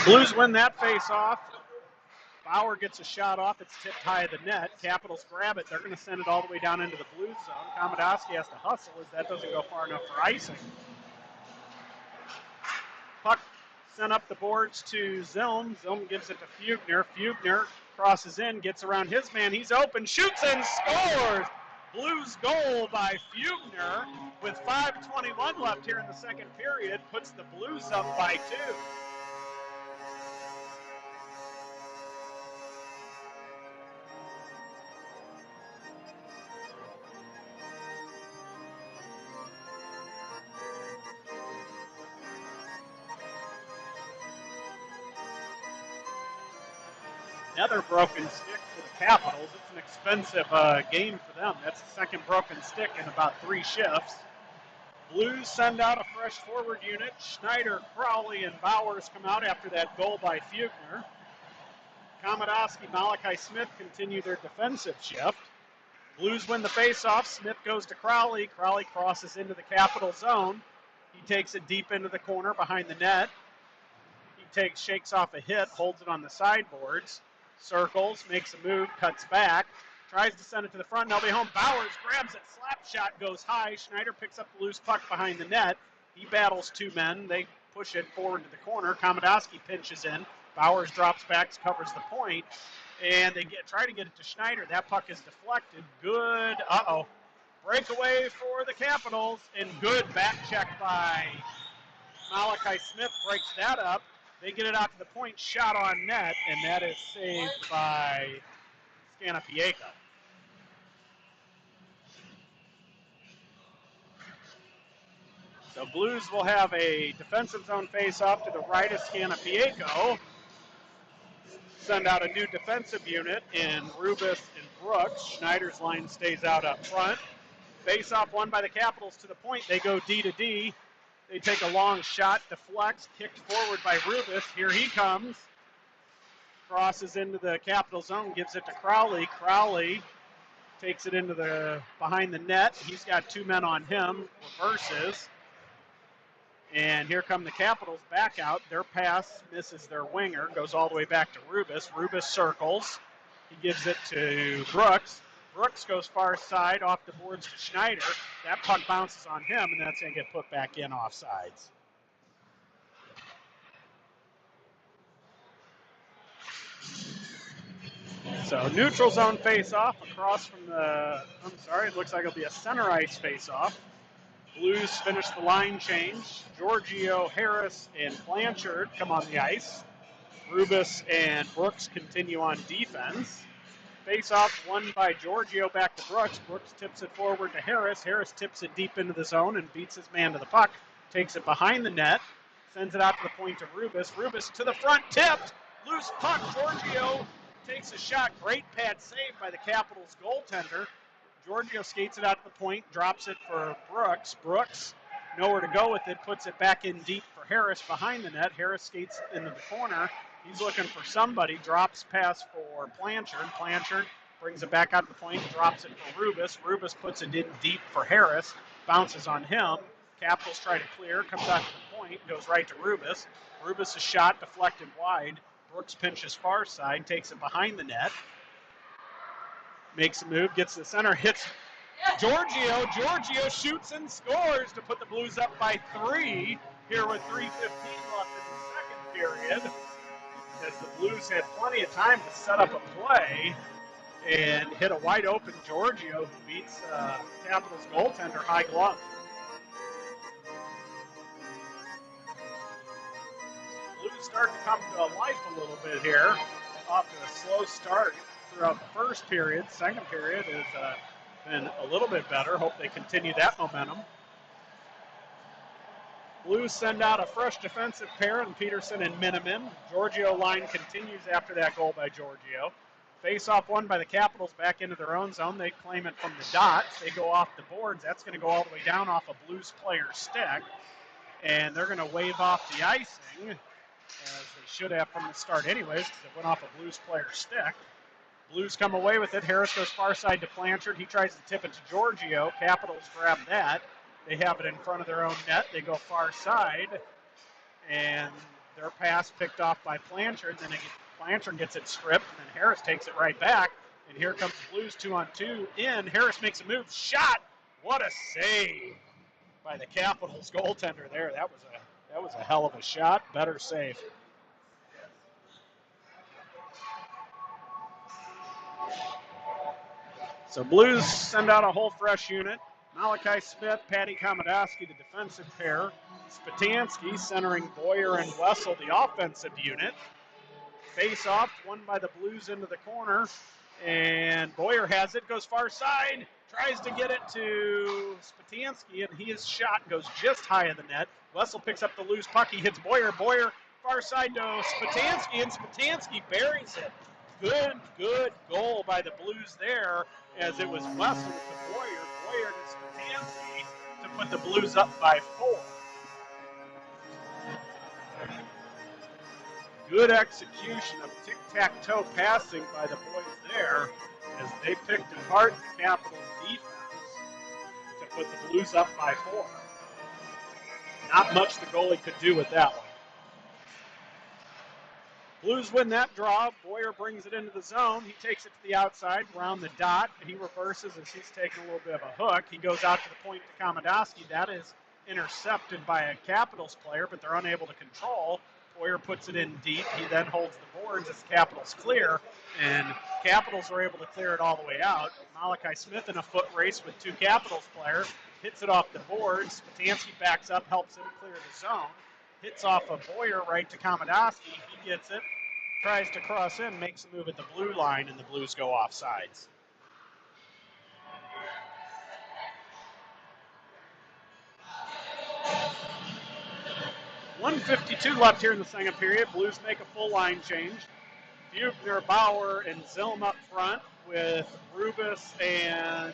Blues win that face-off. Bauer gets a shot off. It's tipped high of the net. Capitals grab it. They're going to send it all the way down into the Blues zone. Komodowski has to hustle as that doesn't go far enough for icing. Puck sent up the boards to Zilm. Zilm gives it to Fuchner. Fuchner crosses in, gets around his man. He's open, shoots and scores! Blues goal by Fuchner with 5:21 left here in the second period. Puts the Blues up by 2. Another broken stick for the Capitals. It's an expensive game for them. That's the second broken stick in about 3 shifts. Blues send out a fresh forward unit. Schneider, Crowley, and Bowers come out after that goal by Fuchner. Komodowski, Malachi Smith continue their defensive shift. Blues win the faceoff. Smith goes to Crowley. Crowley crosses into the Capital zone. He takes it deep into the corner behind the net. He shakes off a hit, holds it on the sideboards. Circles, makes a move, cuts back, tries to send it to the front. Nobody home. Bowers grabs it. Slap shot goes high. Schneider picks up the loose puck behind the net. He battles 2 men. They push it forward to the corner. Komodowski pinches in. Bowers drops back, covers the point, and they try to get it to Schneider. That puck is deflected. Good. Breakaway for the Capitals, and good back check by Malachi Smith breaks that up. They get it out to the point, shot on net, and that is saved by Scanapieko. So Blues will have a defensive zone face-off to the right of Scanapiaco. Send out a new defensive unit in Rubis and Brooks. Schneider's line stays out up front. Face-off won by the Capitals to the point. They go D to D. They take a long shot, deflects, kicked forward by Rubis. Here he comes. Crosses into the Capital zone, gives it to Crowley. Crowley takes it into the behind the net. He's got two men on him, reverses. And here come the Capitals back out. Their pass misses their winger, goes all the way back to Rubis. Rubis circles. He gives it to Brooks. Brooks goes far side off the boards to Schneider. That puck bounces on him, and that's going to get put back in offsides. So neutral zone face-off across from the, it looks like it'll be a center ice face-off. Blues finish the line change. Giorgio, Harris, and Blanchard come on the ice. Rubis and Brooks continue on defense. Face-off won by Giorgio back to Brooks. Brooks tips it forward to Harris. Harris tips it deep into the zone and beats his man to the puck. Takes it behind the net. Sends it out to the point to Rubis. Rubis to the front, tipped. Loose puck. Giorgio takes a shot. Great pad save by the Capitals goaltender. Giorgio skates it out to the point, drops it for Brooks. Brooks, nowhere to go with it, puts it back in deep for Harris behind the net. Harris skates into the corner. He's looking for somebody, drops pass for Blanchard. Blanchard brings it back out to the point, drops it for Rubis. Rubis puts it in deep for Harris, bounces on him. Capitals try to clear, comes out to the point, goes right to Rubis. Rubis' shot deflected wide. Brooks pinches far side, takes it behind the net. Makes a move, gets to the center, hits Giorgio. Giorgio shoots and scores to put the Blues up by 3 here with 3:15 left in the second period. As the Blues had plenty of time to set up a play and hit a wide open Giorgio who beats Capitals goaltender high glove. Blues start to come to life a little bit here. Off to a slow start throughout the first period. Second period has been a little bit better. Hope they continue that momentum. Blues send out a fresh defensive pair in Peterson and Miniman. Giorgio line continues after that goal by Giorgio. Face-off won by the Capitals back into their own zone. They claim it from the dots. They go off the boards. That's going to go all the way down off a Blues player's stick. And they're going to wave off the icing, as they should have from the start anyways, because it went off a Blues player's stick. Blues come away with it. Harris goes far side to Blanchard. He tries to tip it to Giorgio. Capitals grab that. They have it in front of their own net. They go far side, and their pass picked off by Blanchard. Then Blanchard gets it stripped, and Harris takes it right back. And here comes the Blues 2-on-2 in. Harris makes a move. Shot! What a save by the Capitals goaltender there. That was a hell of a shot. Better save. So Blues send out a whole fresh unit. Malachi Smith, Patty Komodowski, the defensive pair. Spatansky centering Boyer and Wessel, the offensive unit. Face-off, won by the Blues into the corner. And Boyer has it, goes far side, tries to get it to Spatansky, and his shot goes just high of the net. Wessel picks up the loose puck. He hits Boyer. Boyer far side to Spatansky, and Spatansky buries it. Good goal by the Blues there, as it was Wessel to Boyer. Boyer to Spatansky to put the Blues up by 4. Good execution of tic-tac-toe passing by the boys there, as they picked apart the Capitals defense to put the Blues up by 4. Not much the goalie could do with that one. Blues win that draw. Boyer brings it into the zone. He takes it to the outside, around the dot. He reverses as he's taking a little bit of a hook. He goes out to the point to Komodowski. That is intercepted by a Capitals player, but they're unable to control. Boyer puts it in deep. He then holds the boards as the Capitals clear, and Capitals are able to clear it all the way out. Malachi Smith in a foot race with two Capitals players, hits it off the boards. Spatansky backs up, helps him clear the zone. Hits off a Boyer right to Komodowski. He gets it, tries to cross in, makes a move at the blue line, and the Blues go off sides. 1:52 left here in the second period. Blues make a full line change. Bugner, Bauer, and Zilm up front with Rubus and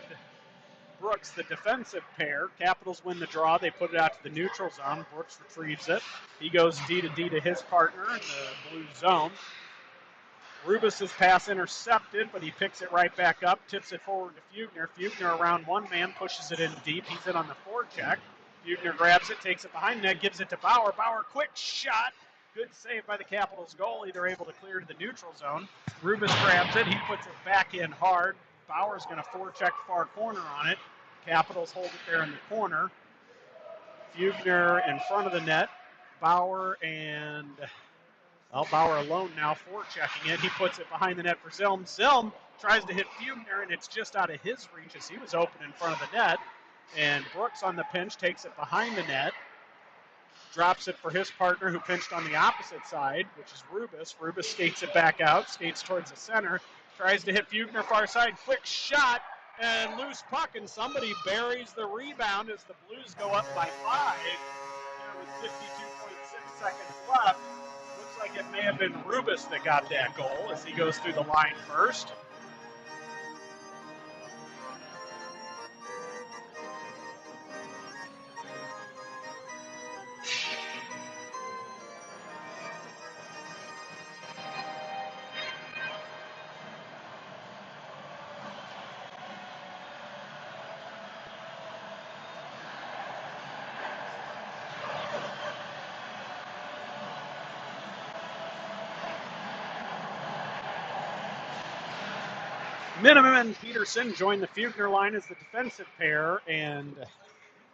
Brooks, the defensive pair. Capitals win the draw. They put it out to the neutral zone. Brooks retrieves it. He goes D to his partner in the blue zone. Rubus's pass intercepted, but he picks it right back up, tips it forward to Fugner. Fugner around one man, pushes it in deep. He's in on the forecheck. Fugner grabs it, takes it behind net, gives it to Bauer. Bauer, quick shot. Good save by the Capitals goalie. They're able to clear to the neutral zone. Rubus grabs it. He puts it back in hard. Bauer's going to forecheck far corner on it. Capitals hold it there in the corner. Fugner in front of the net. Bauer and Bauer alone now forechecking it. He puts it behind the net for Zilm. Zilm tries to hit Fugner, and it's just out of his reach as he was open in front of the net. And Brooks on the pinch takes it behind the net, drops it for his partner who pinched on the opposite side, which is Rubus. Rubus skates it back out, skates towards the center, tries to hit Fugner far side. Quick shot and loose puck, and somebody buries the rebound as the Blues go up by 5. There with 52.6 seconds left. Looks like it may have been Rubus that got that goal as he goes through the line first. Minimum and Peterson join the Fugner line as the defensive pair, and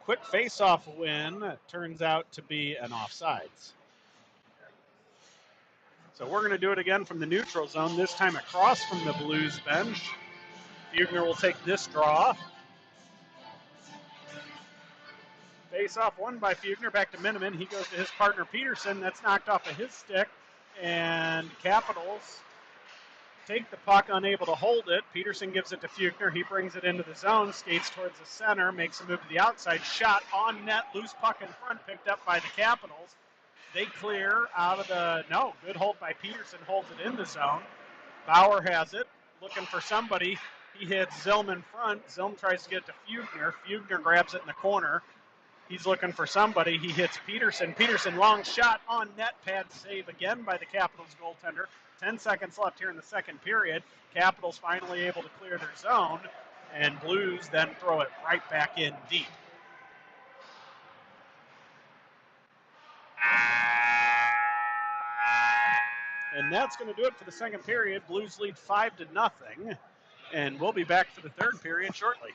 quick face-off win turns out to be an offsides. So we're going to do it again from the neutral zone, this time across from the Blues bench. Fugner will take this draw. Face-off won by Fugner, back to Miniman. He goes to his partner Peterson. That's knocked off of his stick, and Capitals take the puck, unable to hold it. Peterson gives it to Fugner. He brings it into the zone, skates towards the center, makes a move to the outside. Shot on net, loose puck in front, picked up by the Capitals. They clear out of the, no, good hold by Peterson, holds it in the zone. Bauer has it, looking for somebody. He hits Zilm in front. Zilm tries to get it to Fugner. Fugner grabs it in the corner. He's looking for somebody. He hits Peterson. Peterson, long shot on net, pad save again by the Capitals goaltender. 10 seconds left here in the second period. Capitals finally able to clear their zone, and Blues then throw it right back in deep. And that's going to do it for the second period. Blues lead 5-0, and we'll be back for the third period shortly.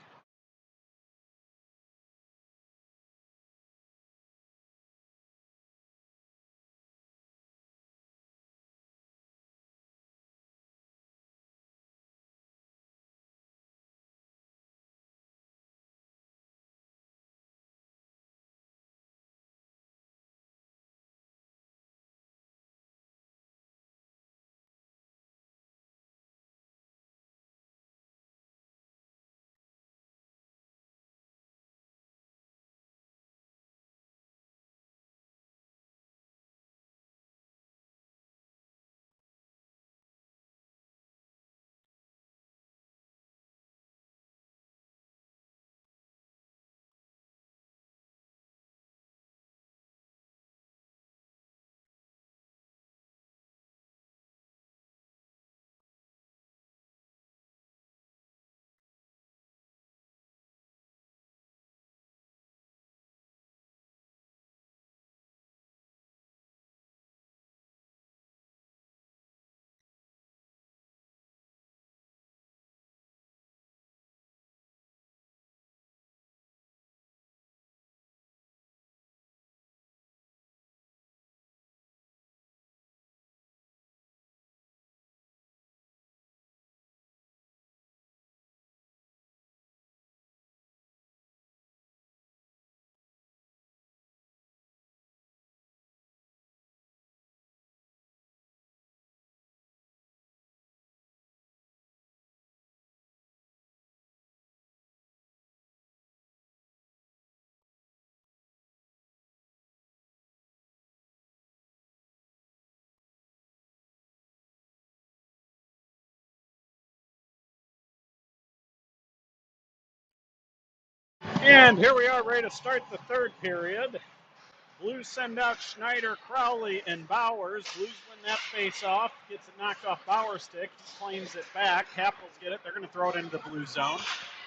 And here we are ready to start the third period. Blues send out Schneider, Crowley, and Bowers. Blues win that face-off. Gets it knocked off Bowers' stick. He claims it back. Capitals get it. They're going to throw it into the blue zone.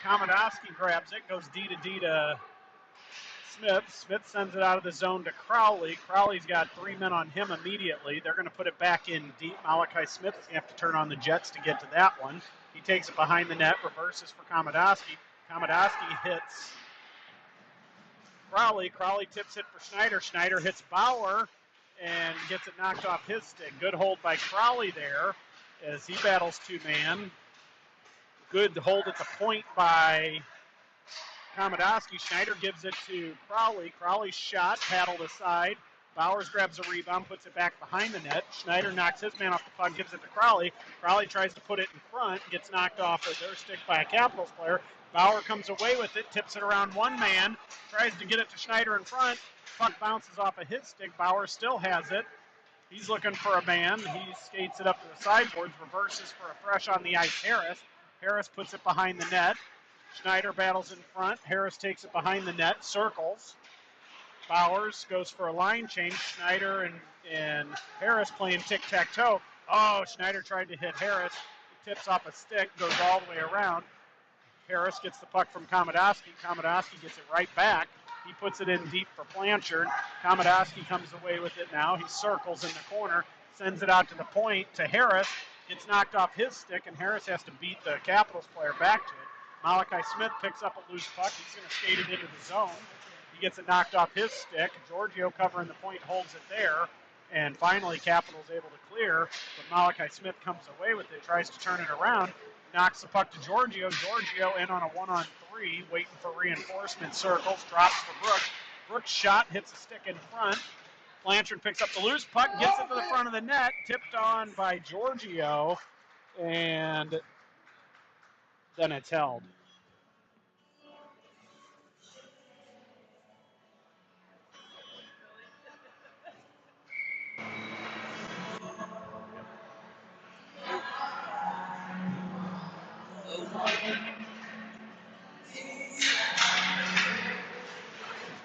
Komodowski grabs it. Goes D to Smith. Smith sends it out of the zone to Crowley. Crowley's got 3 men on him immediately. They're going to put it back in deep. Malachi Smith is going to have to turn on the Jets to get to that one. He takes it behind the net. Reverses for Komodowski. Komodowski hits Crowley. Crowley tips it for Schneider. Schneider hits Bauer and gets it knocked off his stick. Good hold by Crowley there as he battles 2-man. Good hold at the point by Komodowski. Schneider gives it to Crowley. Crowley's shot, paddled aside. Bowers grabs a rebound, puts it back behind the net. Schneider knocks his man off the puck, gives it to Crowley. Crowley tries to put it in front, gets knocked off of their stick by a Capitals player. Bauer comes away with it, tips it around 1 man, tries to get it to Schneider in front. Puck bounces off of his stick. Bauer still has it. He's looking for a man. He skates it up to the sideboards, reverses for a fresh on the ice Harris. Harris puts it behind the net. Schneider battles in front. Harris takes it behind the net, circles. Bowers goes for a line change. Schneider and Harris playing tic-tac-toe. Oh, Schneider tried to hit Harris. It tips off a stick, goes all the way around. Harris gets the puck from Komodowski. Komodowski gets it right back. He puts it in deep for Blanchard. Komodowski comes away with it now. He circles in the corner, sends it out to the point to Harris. It's knocked off his stick, and Harris has to beat the Capitals player back to it. Malachi Smith picks up a loose puck. He's going to skate it into the zone. He gets it knocked off his stick. Giorgio covering the point holds it there. And finally, Capitals able to clear. But Malachi Smith comes away with it, tries to turn it around, knocks the puck to Giorgio. Giorgio in on a 1-on-3, waiting for reinforcement. Circles, drops for Brooks. Brooks' shot hits the stick in front. Blanchard picks up the loose puck, gets it to the front of the net, tipped on by Giorgio, and then it's held.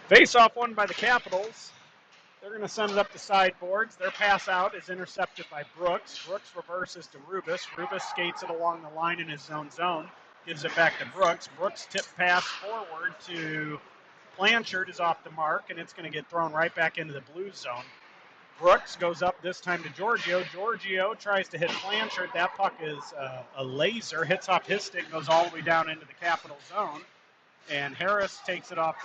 Face-off won by the Capitals. They're going to send it up the sideboards. Their pass out is intercepted by Brooks. Brooks reverses to Rubis. Rubis skates it along the line in his own zone. Gives it back to Brooks. Brooks tip pass forward to Blanchard is off the mark, and it's going to get thrown right back into the blue zone. Brooks goes up this time to Giorgio. Giorgio tries to hit Blanchard. That puck is a laser. Hits off his stick, goes all the way down into the Capital zone. And Harris takes it off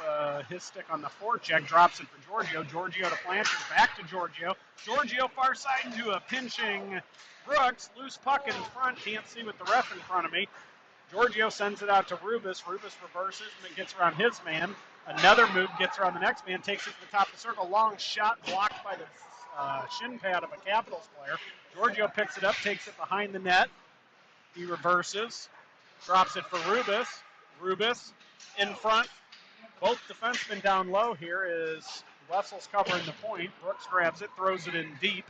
his stick on the forecheck, drops it for Giorgio. Giorgio to Blanchard, back to Giorgio. Giorgio far side into a pinching Brooks. Loose puck in front. Can't see with the ref in front of me. Giorgio sends it out to Rubis. Rubis reverses and gets around his man. Another move gets around the next man, takes it to the top of the circle. Long shot blocked by the shin pad of a Capitals player. Giorgio picks it up, takes it behind the net. He reverses, drops it for Rubis. Rubis in front. Both defensemen down low here is Wessel's covering the point. Brooks grabs it, throws it in deep.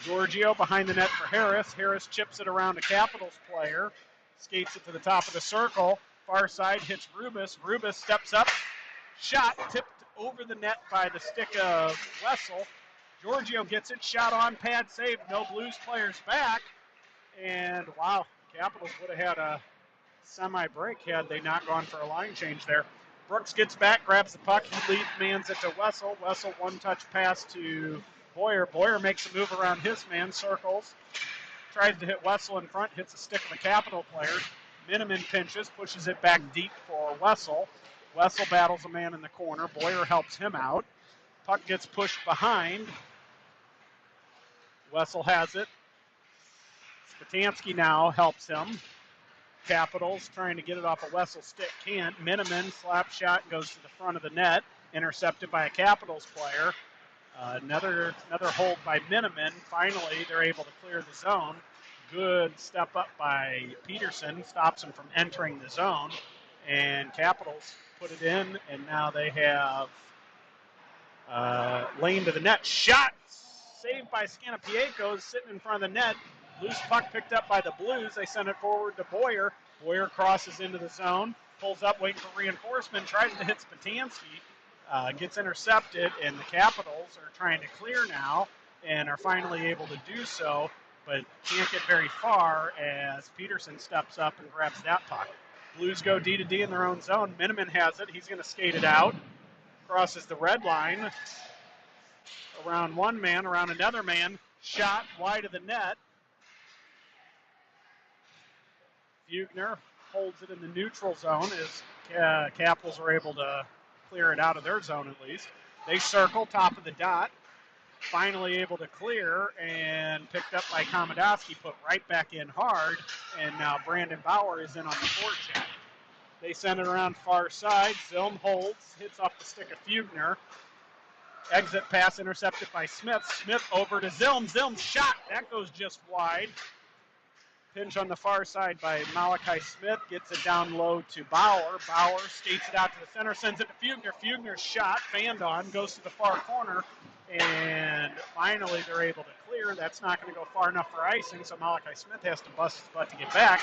Giorgio behind the net for Harris. Harris chips it around a Capitals player. Skates it to the top of the circle. Far side hits Rubis. Rubis steps up. Shot tipped over the net by the stick of Wessel. Giorgio gets it. Shot on pad save. No Blues players back. And wow, Capitals would have had a semi-break had they not gone for a line change there. Brooks gets back, grabs the puck. He leads mans it to Wessel. Wessel one-touch pass to Boyer. Boyer makes a move around his man, circles. Tries to hit Wessel in front, hits a stick of a Capital player. Miniman pinches, pushes it back deep for Wessel. Wessel battles a man in the corner. Boyer helps him out. Puck gets pushed behind. Wessel has it. Spatansky now helps him. Capitals trying to get it off a Wessel stick. Can't. Miniman slap shot goes to the front of the net. Intercepted by a Capitals player. Another hold by Miniman. Finally, they're able to clear the zone. Good step up by Peterson. Stops him from entering the zone. And Capitals put it in, and now they have lane to the net. Shot saved by Scanapiekos, sitting in front of the net. Loose puck picked up by the Blues. They send it forward to Boyer. Boyer crosses into the zone. pulls up, waiting for reinforcement, tries to hit Spatansky, gets intercepted, and the Capitals are trying to clear now and are finally able to do so, but can't get very far as Peterson steps up and grabs that puck. Blues go D to D in their own zone. Miniman has it. He's going to skate it out. Crosses the red line. Around one man, around another man. Shot wide of the net. Fugner holds it in the neutral zone as Capitals are able to clear it out of their zone at least. They circle, top of the dot. Finally able to clear and picked up by Komodowski, put right back in hard, and now Brandon Bauer is in on the forecheck. They send it around far side. Zilm holds, hits off the stick of Fugner. Exit pass intercepted by Smith. Smith over to Zilm. Zilm's shot. That goes just wide. Pinch on the far side by Malachi Smith. Gets it down low to Bauer. Bauer skates it out to the center, sends it to Fugner. Fugner's shot, fanned on, goes to the far corner. And finally they're able to clear. That's not going to go far enough for icing, so Malachi Smith has to bust his butt to get back.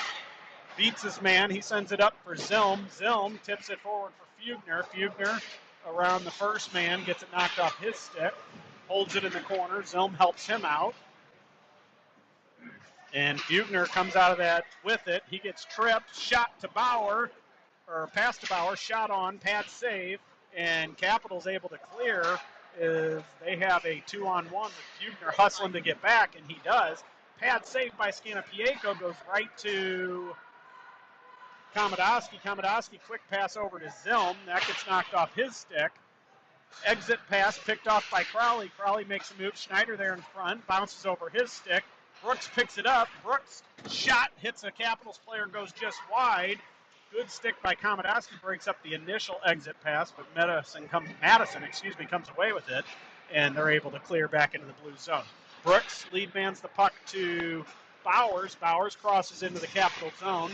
Beats his man. He sends it up for Zilm. Zilm tips it forward for Fugner. Fugner around the first man, gets it knocked off his stick, holds it in the corner. Zilm helps him out. And Fugner comes out of that with it. He gets tripped, shot to Bauer, or pass to Bauer, shot on, pad save, and Capitals able to clear. They have a 2-on-1 with Fugner hustling to get back, and he does. Pad save by Scanapieko goes right to Komodowski. Komodowski, quick pass over to Zilm. That gets knocked off his stick. Exit pass picked off by Crowley. Crowley makes a move. Schneider there in front, bounces over his stick. Brooks picks it up. Brooks' shot hits a Capitals player, goes just wide. Good stick by Komodowski, breaks up the initial exit pass, but Madison comes away with it, and they're able to clear back into the blue zone. Brooks lead mans the puck to Bowers. Bowers crosses into the Capital zone,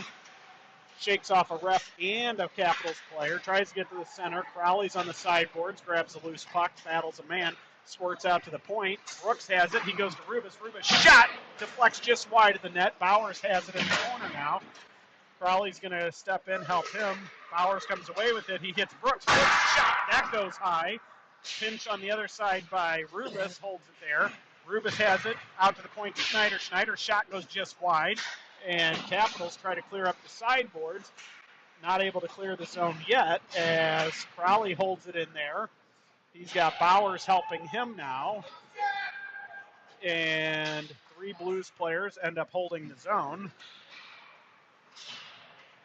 shakes off a ref and a Capitals player, tries to get to the center. Crowley's on the sideboards, grabs a loose puck, battles a man, squirts out to the point. Brooks has it. He goes to Rubis. Rubis shot, deflects just wide of the net. Bowers has it in the corner now. Crowley's going to step in, help him. Bowers comes away with it. He hits Brooks. Brooks shot. That goes high. Pinch on the other side by Rubis. Holds it there. Rubis has it. Out to the point to Schneider. Schneider's shot goes just wide. And Capitals try to clear up the sideboards. Not able to clear the zone yet as Crowley holds it in there. He's got Bowers helping him now. And 3 Blues players end up holding the zone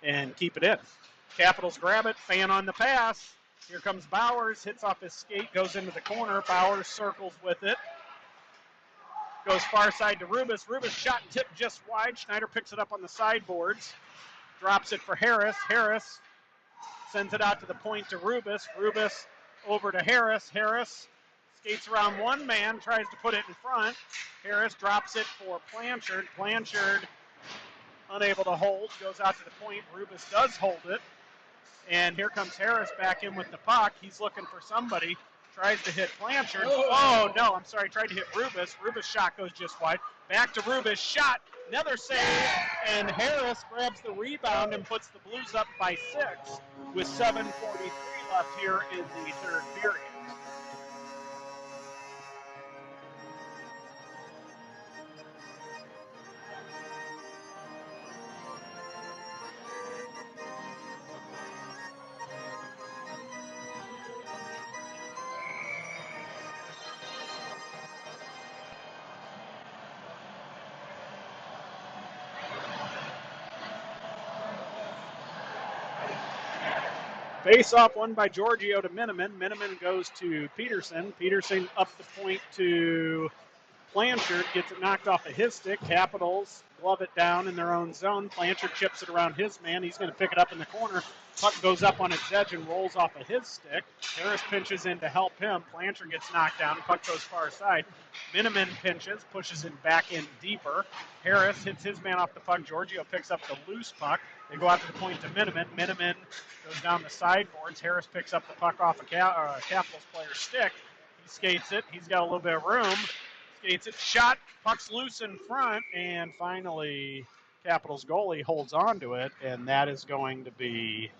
and keep it in. Capitals grab it, fan on the pass. Here comes Bowers, hits off his skate, goes into the corner. Bowers circles with it. Goes far side to Rubis. Rubis shot and tipped just wide. Schneider picks it up on the sideboards. Drops it for Harris. Harris sends it out to the point to Rubis. Rubis over to Harris. Harris skates around one man, tries to put it in front. Harris drops it for Blanchard. Blanchard unable to hold, goes out to the point. Rubis does hold it. And here comes Harris back in with the puck. He's looking for somebody. Tries to hit Blanchard. Oh, no, I'm sorry. Tried to hit Rubis. Rubis' shot goes just wide. Back to Rubis. Shot. Another save. And Harris grabs the rebound and puts the Blues up by 6 with 7:43 left here in the third period. Face-off won by Giorgio to Miniman. Miniman goes to Peterson. Peterson up the point to Blanchard. Gets it knocked off of his stick. Capitals glove it down in their own zone. Blanchard chips it around his man. He's going to pick it up in the corner. Puck goes up on its edge and rolls off of his stick. Harris pinches in to help him. Blanchard gets knocked down. Puck goes far side. Miniman pinches, pushes it back in deeper. Harris hits his man off the puck. Giorgio picks up the loose puck. They go out to the point to Miniman. Miniman goes down the sideboards. Harris picks up the puck off a Capitals player's stick. He skates it. He's got a little bit of room. Skates it. Shot. Puck's loose in front. And finally, Capitals goalie holds on to it. And that is going to be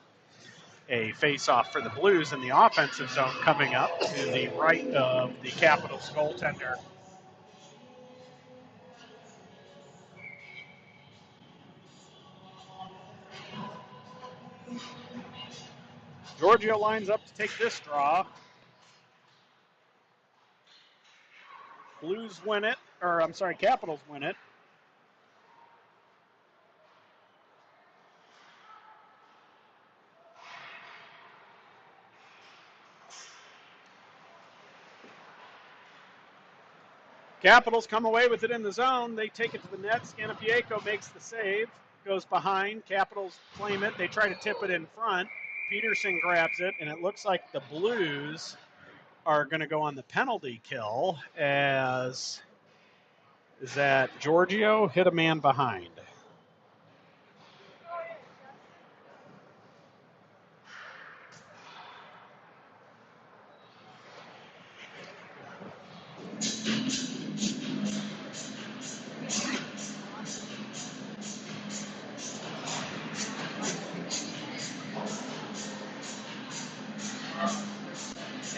a face-off for the Blues in the offensive zone coming up to the right of the Capitals goaltender. Giorgio lines up to take this draw. Blues win it, or I'm sorry, Capitals win it. Capitals come away with it in the zone. They take it to the net. Scanapieko makes the save, goes behind. Capitals claim it. They try to tip it in front. Peterson grabs it, and it looks like the Blues are going to go on the penalty kill as is that Giorgio hit a man behind.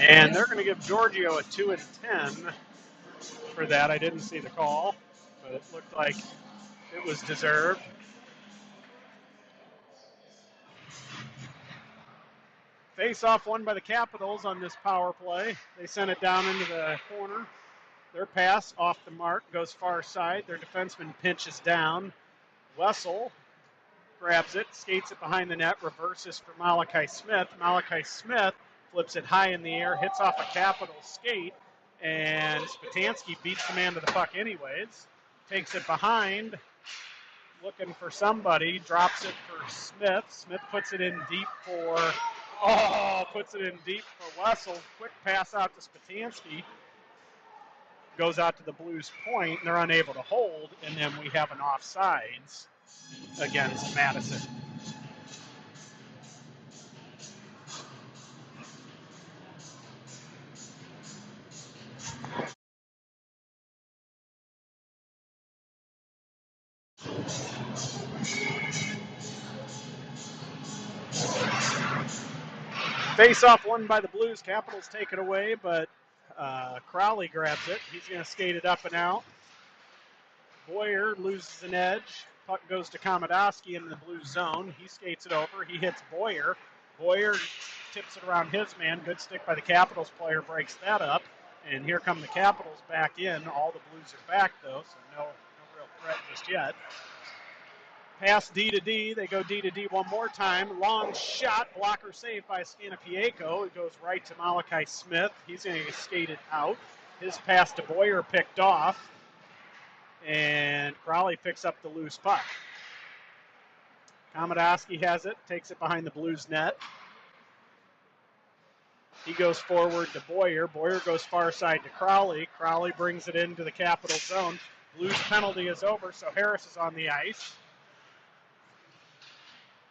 And they're going to give Giorgio a 2 and 10 for that. I didn't see the call, but it looked like it was deserved. Face-off won by the Capitals on this power play. They sent it down into the corner. Their pass off the mark goes far side. Their defenseman pinches down. Wessel grabs it, skates it behind the net, reverses for Malachi Smith. Malachi Smith flips it high in the air, hits off a Capital skate, and Spatansky beats the man to the puck anyways. Takes it behind, looking for somebody, drops it for Smith. Smith puts it in deep for Wessel. Quick pass out to Spatansky. Goes out to the Blues point, and they're unable to hold, and then we have an offsides against Madison. Face-off won by the Blues. Capitals take it away, but Crowley grabs it. He's going to skate it up and out. Boyer loses an edge. Puck goes to Komodowski in the Blues zone. He skates it over. He hits Boyer. Boyer tips it around his man. Good stick by the Capitals player, breaks that up. And here come the Capitals back in. All the Blues are back, though, so no real threat just yet. Pass D to D. They go D to D one more time. Long shot. Blocker saved by Scanapieko. It goes right to Malachi Smith. He's going to get skated out. His pass to Boyer picked off. And Crowley picks up the loose puck. Komodowski has it. Takes it behind the Blues net. He goes forward to Boyer. Boyer goes far side to Crowley. Crowley brings it into the Capital zone. Blues penalty is over, so Harris is on the ice.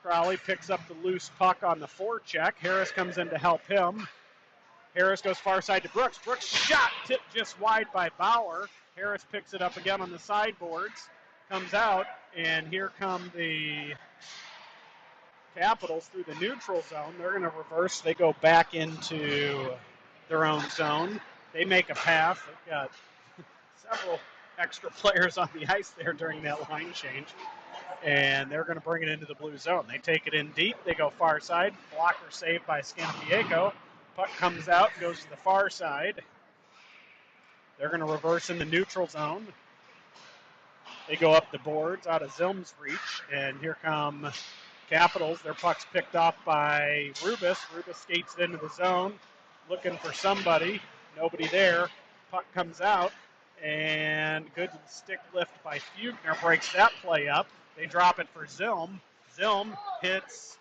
Crowley picks up the loose puck on the forecheck. Harris comes in to help him. Harris goes far side to Brooks. Brooks shot, tipped just wide by Bauer. Harris picks it up again on the sideboards, comes out, and here come the Capitals through the neutral zone. They're going to reverse. They go back into their own zone. They make a pass. They've got several extra players on the ice there during that line change. And they're going to bring it into the blue zone. They take it in deep. They go far side. Blocker saved by Scanapieko. Puck comes out, goes to the far side. They're going to reverse in the neutral zone. They go up the boards out of Zilm's reach. And here come Capitals. Their puck's picked off by Rubis. Rubis skates into the zone, looking for somebody. Nobody there. Puck comes out. And good stick lift by Fugner breaks that play up. They drop it for Zilm. Zilm hits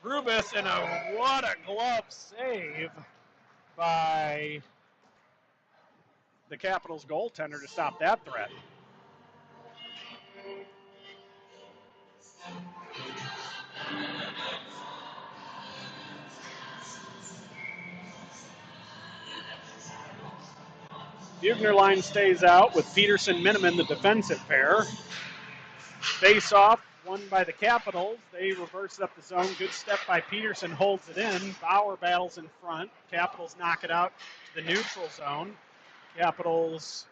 Rubis, and what a glove save by the Capitals goaltender to stop that threat. Fugner line stays out with Peterson Miniman, the defensive pair. Face off won by the Capitals. They reverse it up the zone. Good step by Peterson, holds it in. Bauer battles in front. Capitals knock it out to the neutral zone. Capitals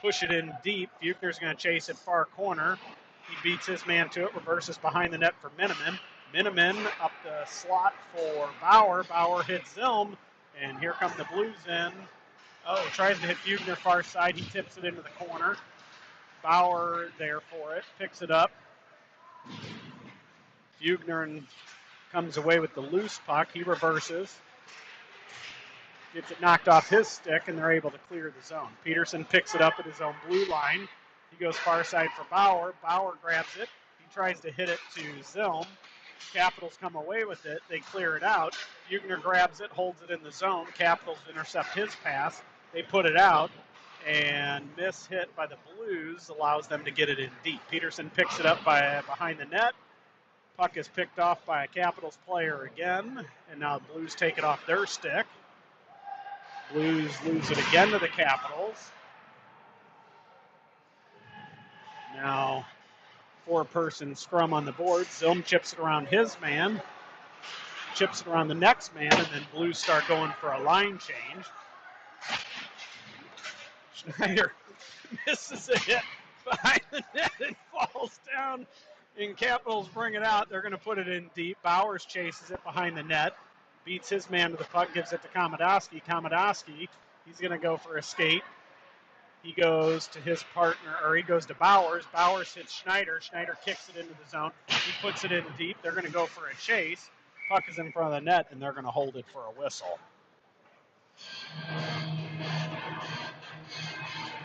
push it in deep. Buechner's going to chase it far corner. He beats his man to it, reverses behind the net for Miniman. Miniman up the slot for Bauer. Bauer hits Zilm, and here come the Blues in. Oh, tries to hit Buechner far side. He tips it into the corner. Bauer there for it, picks it up. Buechner comes away with the loose puck. He reverses. Gets it knocked off his stick, and they're able to clear the zone. Peterson picks it up at his own blue line. He goes far side for Bauer. Bauer grabs it. He tries to hit it to Zilm. Capitals come away with it. They clear it out. Buechner grabs it, holds it in the zone. Capitals intercept his pass. They put it out, and miss hit by the Blues allows them to get it in deep. Peterson picks it up behind the net. Puck is picked off by a Capitals player again, and now the Blues take it off their stick. Blues lose it again to the Capitals. Now, four-person scrum on the board. Zilm chips it around his man, chips it around the next man, and then Blues start going for a line change. Schneider misses a hit behind the net and falls down, and Capitals bring it out. They're going to put it in deep. Bowers chases it behind the net, beats his man to the puck, gives it to Komodowski. Komodowski, he's going to go for a skate. He goes to his partner, or he goes to Bowers. Bowers hits Schneider. Schneider kicks it into the zone. He puts it in deep. They're going to go for a chase. Puck is in front of the net, and they're going to hold it for a whistle.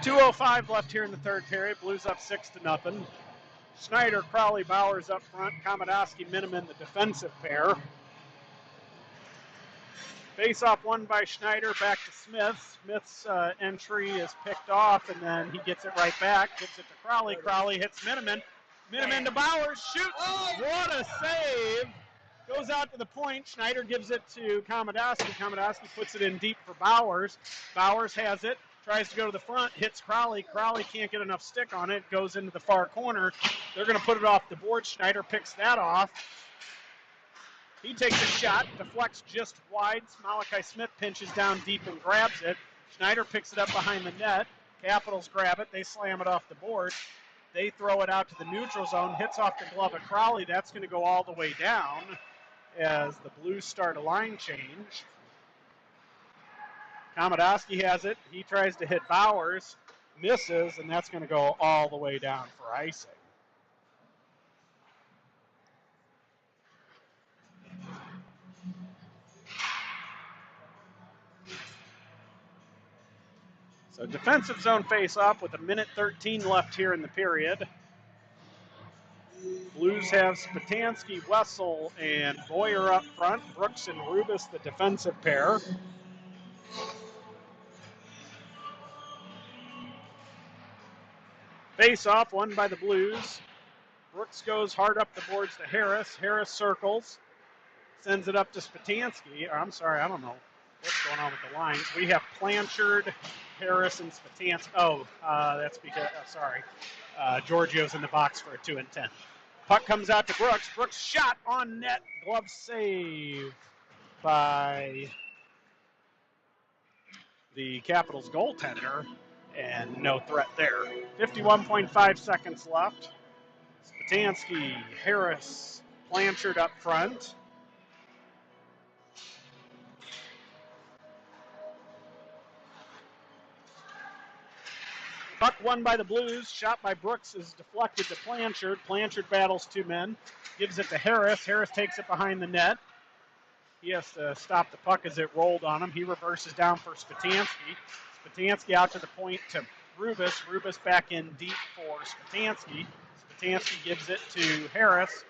2:05 left here in the third period. Blues up 6-0. Schneider, Crowley, Bowers up front. Komodowski, Miniman, the defensive pair. Face-off won by Schneider, back to Smith. Smith's entry is picked off, and then he gets it right back. Gives it to Crowley. Crowley hits Miniman. Miniman to Bowers. Shoots. What a save. Goes out to the point. Schneider gives it to Komodowski. Komodowski puts it in deep for Bowers. Bowers has it. Tries to go to the front. Hits Crowley. Crowley can't get enough stick on it. Goes into the far corner. They're going to put it off the board. Schneider picks that off. He takes a shot, deflects just wide. Malachi Smith pinches down deep and grabs it. Schneider picks it up behind the net. Capitals grab it. They slam it off the board. They throw it out to the neutral zone. Hits off the glove of Crowley. That's going to go all the way down as the Blues start a line change. Komodowski has it. He tries to hit Bowers. Misses, and that's going to go all the way down for icing. So defensive zone face-off with 1:13 left here in the period. Blues have Spatansky, Wessel, and Boyer up front. Brooks and Rubis, the defensive pair. Face-off won by the Blues. Brooks goes hard up the boards to Harris. Harris circles, sends it up to Spatansky. I'm sorry, I don't know what's going on with the lines. We have Blanchard, Harris, and Spatansky. That's because, Giorgio's in the box for a 2-10. Puck comes out to Brooks. Brooks shot on net. Glove save by the Capitals goaltender, and no threat there. 51.5 seconds left. Spatansky, Harris, Blanchard up front. Puck won by the Blues. Shot by Brooks is deflected to Blanchard. Blanchard battles two men. Gives it to Harris. Harris takes it behind the net. He has to stop the puck as it rolled on him. He reverses down for Spatansky. Spatansky out to the point to Rubis. Rubis back in deep for Spatansky. Spatansky gives it to Harris.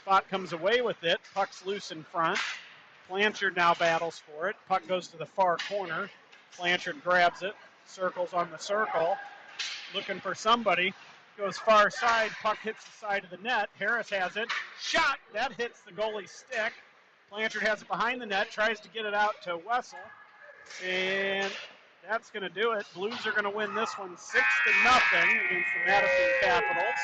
Spot comes away with it. Puck's loose in front. Blanchard now battles for it. Puck goes to the far corner. Blanchard grabs it. Circles on the circle, looking for somebody, goes far side, puck hits the side of the net, Harris has it, shot, that hits the goalie's stick, Blanchard has it behind the net, tries to get it out to Wessel, and that's going to do it. Blues are going to win this one 6-0 against the Madison Capitals.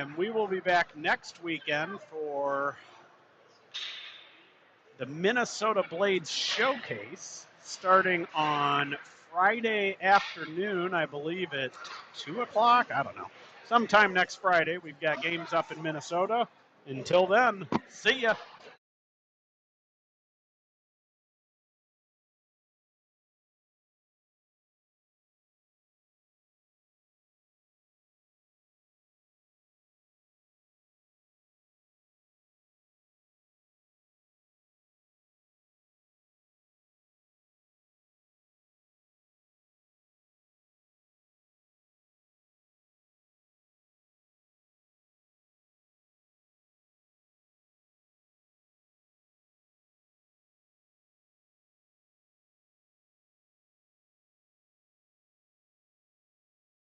And we will be back next weekend for the Minnesota Blades Showcase starting on Friday afternoon, I believe at 2 o'clock. I don't know. Sometime next Friday, we've got games up in Minnesota. Until then, see ya.